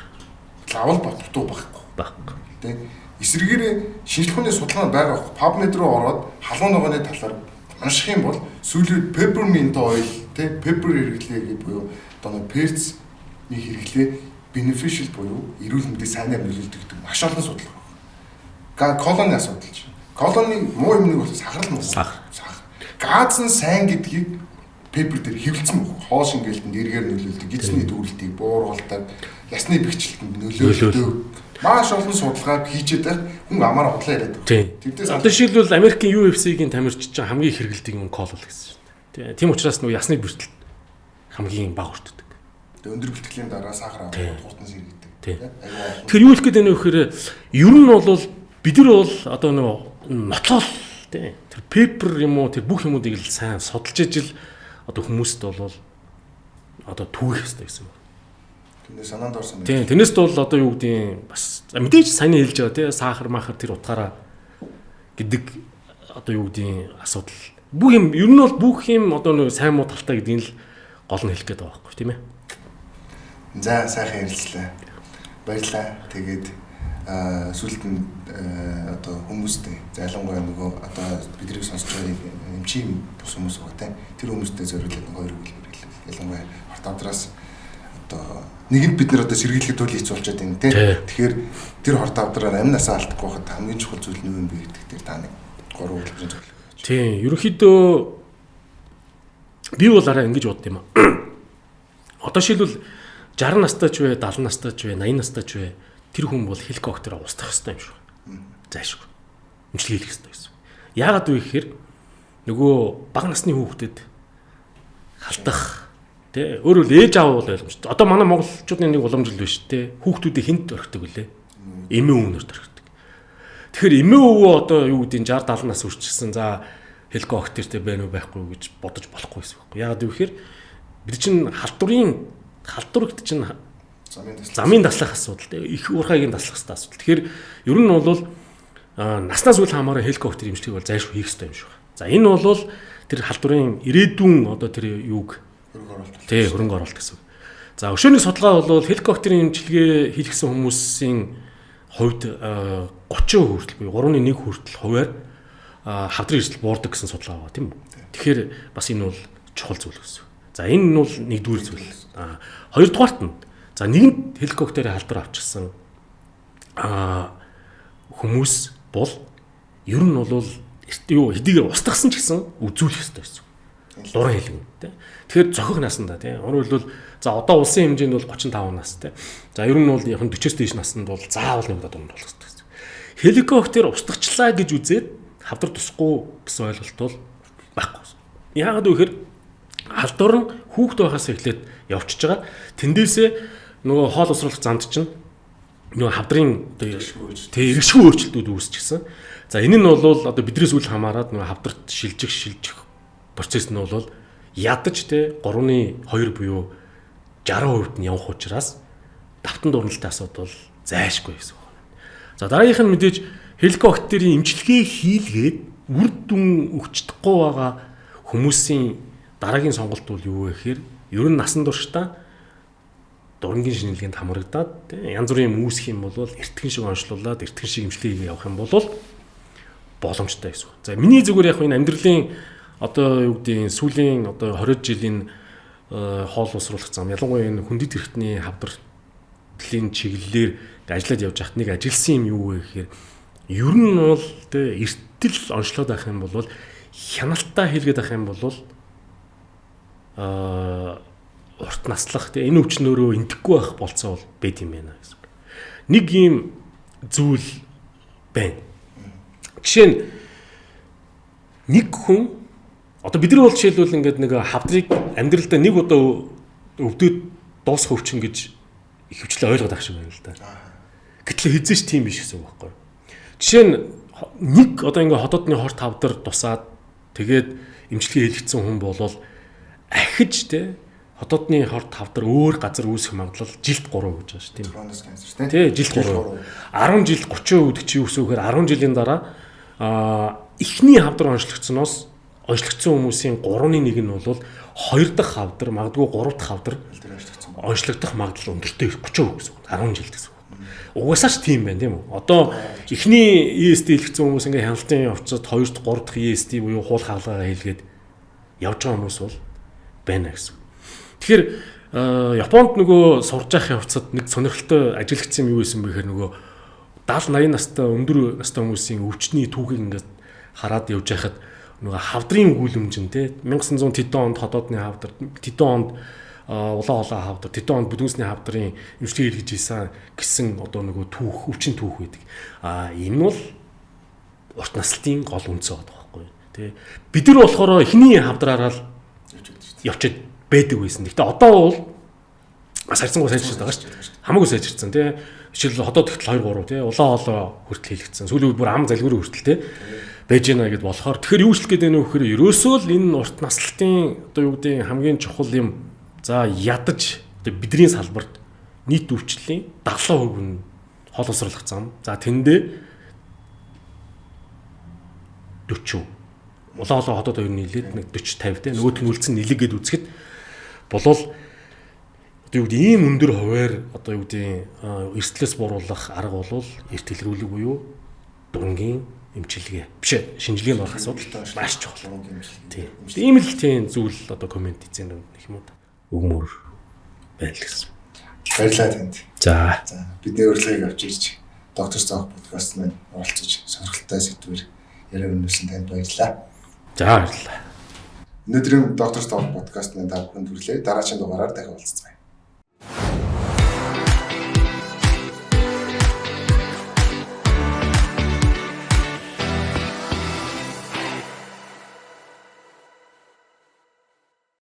Лавал батдуу байхгүй. Тэ эсрэгээрээ шинжлэх ухааны судалгаа байгаа. PubMed руу ороод халуун ногооны талаар унших юм бол сүүлийн peppermint oil тэ pepper хэрэглээ буюу одоо перцний хэрэглээ beneficial буюу эрүүл мэндийг сайнаар нөлөөлдөг гэдэг маш олон судалгаа байна. Колоны асуудал чинь. Колоны муу юмныг бол сахарл муу. Сахар. Газ нь сайн гэдгийг пепер дээр хэвлэлцэн баг. Хоол шингээлтэнд эргээр нөлөөлдөг, эзний дүүрэлтийг бууруулдаг, ясны бэхжилтэнд нөлөөлдөг. Маш олон судалгаа хийжээд байх хүн амаар худлаа яриад байна. Тэгдээс одоо жишээлбэл Америкийн UFC-гийн тамирчид чинь хамгийн хэрэгэлдэг юм кол л гэсэн шүү дээ. Тийм учраас нөгөө ясны бэртэл хамгийн бага өртдөг. Тэгээ өндөр бэлтгэлийн дараа сахар аваад хурдан сэргийдэг. Тэгэхээр юу хэлэх гээд байна вэ гэхээр ер нь бол бид нар бол одоо нөгөө нотлол тий тэр пепер юм уу тэр бүх юмуудыг л сайн судалж ижил одоо хүмүүст бол одоо түүх хэрэгтэй гэсэн үг. Тэрнээс санаанд орсон байх. Тийм, тэрнээс бол одоо юу гэдгийг бас мэдээж сайн хэлж байгаа тий сахар махар тэр утгаараа гэдэг одоо юу гэдгийг асуудал. Бүх юм ер нь бол бүх юм одоо нэг сайн муу талтай гэдгийг л гол нь хэлэх гээд байгаа байхгүй тийм ээ. За сайхан ярилцлаа. Баярлалаа. Тэгээд сүлд нь одоо хүмүүстэй ялангуяа нөгөө одоо бидний сонсож байгаа эмчийн бус хүмүүс байгаа тэр хүмүүстэй зориулаад нөгөө хоёр хэлбэр хэлээ. Ялангуяа хорт авдраас одоо нэгэнд бид нар одоо сэргийлэхэд туйл хийц болчиход байна тий. Тэгэхээр тэр хорт авдраар амь насаа алдахгүй хад хамгийн чухал зүйл нь юу юм бэ гэдэг дээр та нэг гурван хэлбэрийн зөвлөл. Тийм, ерөнхийдөө би бол арай ингэж бодд юм аа. Одоо шилбэл 60 настай ч вэ, 70 настай ч вэ, 80 настай ч вэ тэр хүн бол хеликоптероо устгах хэрэгтэй юм шүү. Зайшгүй. Имчилгээ хийх хэрэгтэй гэсэн. Яагаад вэ гэхээр нөгөө бага насны хүүхдэд халтах тий өөрөөр ээж аав бол ойлгомжтой. Одоо манай монголчуудын нэг уламжлал биш тий хүүхдүүдийг хинт орхидог үлээ. Эмээ өвнөрт орхидог. Тэгэхээр эмээ өвөө одоо юу гэдэг 60 70 нас хүрчихсэн. За хеликоптертэй байна уу байхгүй гэж бодож болохгүй гэсэн үг. Яагаад вэ гэхээр бид чинь халдварт чинь замын таслах асуудал те их уурхайгийн таслах хэрэгтэй асуудал. Тэгэхээр ер нь бол наснаас үл хамааран хеликоптер имжлэгийг бол зайлшгүй хийх хэрэгтэй юм шиг байна. За энэ бол тэр халдварын ирээдүйн одоо тэр юуг хөрөнгө оруулалт гэсэн. За өшөөний судалгаа бол хеликоптерын имжлэгээ хийлгсэн хүмүүсийн хувьд 30% хүртэл буюу 3.1 хүртэл хувиар хавдрын эрсдэл буурдаг гэсэн судалгаа байгаа тийм үү. Тэгэхээр бас энэ бол чухал зүйл гэсэн. За энэ нь бол нэгдүгээр зүйл. Хоёрдугаарт нь за нэгэнт хеликоптерын халдвар авчихсан хүмүүс бол ер нь бол юу хэдийгээр устгасан ч гэсэн үзүүлэх ёстой гэсэн. Дуран хэлгэн тий. Тэгэхээр зохих насанда тий. Өөрөөр хэлбэл за одоо улсын хэмжээнд бол 35 нас тий. За ер нь бол яг 40-с дээш наснд бол заавал нэг удаа дунд болох ёстой гэсэн. Хеликоптер устгачлаа гэж үзээд хавдар тусахгүй гэсэн ойлголт бол байхгүй. Яагаад вэ гэхээр халдвар нь хүүхд байхаас эхлээд явчихж байгаа. Тэндээсээ нөгөө хоол усруулах замд чинь нөгөө хавдрын эргэшгүй өөрчлөлтүүд үүсчихсэн. За энэ нь бол одоо бидрээс үл хамааран нөгөө хавдарт шилжих процесс нь бол ядаж те 3.2 буюу 60% нь явах учраас давтан дурналтай асуудал зайлшгүй гэсэн үг байна. За дараагийнх нь мэдээж хеликоптерийн имчилгээ хийлгээд үр дүн өгчдөхгүй байгаа хүмүүсийн дараагийн сонголт бол юу вэ гэхээр ер нь насан туршдаа дурангийн шинжилгээнд хамрагдаад янз бүрийн юм үүсэх юм бол эртхэн шиг онцлуулаад эртхэн шиг имчилгээ явах юм бол боломжтой гэсэн. За миний зүгээр яг энэ амьдралын одоо юу гэдэг сүүлийн одоо 20 жилийн хоол усруулах зам ялангуяа энэ хүндэт эрхтний хавдрын чиглэлээр ажиллаад явж хат нэг ажилласан юм юу вэ гэхээр ер нь бол эртэл онцлоод байх юм бол хяналтаа хийлгээд байх юм бол урт наслах энэ өвчнөөрөө энтэхгүй байх болцоо бол байд юм байна гэсэн. Нэг юм зүйл байна. Жишээ нь нэг хүн одоо бид нар бол жишээлбэл ингээд нэг хавдрыг амьдралдаа нэг удаа өвдөд дуусах өвчин гэж ихэвчлэн ойлгоод байх шиг байна л да. Гэтэл хэзээ ч тийм биш гэсэн үг байхгүй. Жишээ нь нэг одоо ингээд хотоодны хорт хавдар тусаад тэгээд имчилгээ хийлгэсэн хүн болвол ахиж те хотоодны хорт хавдар өөр газар үүсэх магадлал жилд 3 гэж байгаа шүү тийм. Коронавирус канцер тий жилд 3. 10 жил 30% өдөгчийн өсөөхөр 10 жилийн дараа эхний хавдар онцлогдсоноос онцлогдсон хүмүүсийн 3.1 нь бол 2 дахь хавдар магадгүй 3 дахь хавдар онцлогдох магадлал өндөртэй 30% гэсэн үг. 10 жилд гэсэн үг. Угаасаа ч тийм байна тийм үү. Одоо эхний ESD хэлгэсэн хүмүүс ингээ хяналтын явцад 2 дахь 3 дахь ESD буюу хуул хаалгаа хийлгээд явж байгаа хүмүүс бол байна гэсэн. Тэгэхээр Японд нөгөө сурж явах явцад нэг сонирхолтой ажиглагдсан юм юу байсан бэ гэхээр нөгөө 70 80 настай өндөр настай хүмүүсийн өвчний түүхийг ингээд хараад явж байхад нөгөө хавдрын гүйлэмжин те 1900 тэдэн онд хотоодны хавдар тэдэн онд улаан хавдар тэдэн онд бүдүүсний хавдрын имчилгээ хийлгэж ийсэн гэсэн одоо нөгөө түүх өвчин түүх байдаг. Энэ нь бол урт наслтын гол үндэс байгаа байхгүй те. Бид нар болохоор эхний хавдраараа л явчаад байдаг байсан. Гэхдээ одоо бол сарцсангүй сайжирсан байгаа шүү дээ. Хамаагүй сайжирсан тий. Жишээл хотод ихтэл 2 3 тий. Улаан хоолой хүртэл хийлгэсэн. Сүүлийн бүр ам залгуур хүртэл тий. Байж гэнэ гэд болохоор тэгэхээр юу ч гээд байна вэ гэхээр ерөөсөө л энэ урт наслтын одоо юу гэдэг хамгийн чухал юм. За ядаж бидний салбарт нийт өвчлөлийн 70% нь хоол усруулах зам. За тэндээ 40. Улаан хоолой хотод хоёр нийлээд нэг 40 50 тий. Нөгөөх нь үлдсэн нэлэг гэд үзэхэд болол одоо юу гэдэг ийм өндөр хуваар одоо юу гэдэг эрсдлээс буруулах арга бол эрт хэлрүүлэг буюу дурангийн эмчилгээ биш шинжилгээнд орох асуудал маш чухал. Тийм. Ийм л тийм зүйл одоо комент хийсэн юм юм уу та. Өгмөр байна л гэсэн. Баярлалаа танд. За бидний урилгыг авч ирж доктор Цонх подкаст маань оролцож сонирхолтой сэдвээр яриа өнөөсөн танд баярлалаа. за баярлалаа. Өнөөдрийн доктор Цонх подкаст маань та бүхэнд хүрэлээ. Дараагийн дугаараар дахин уулзцгаая.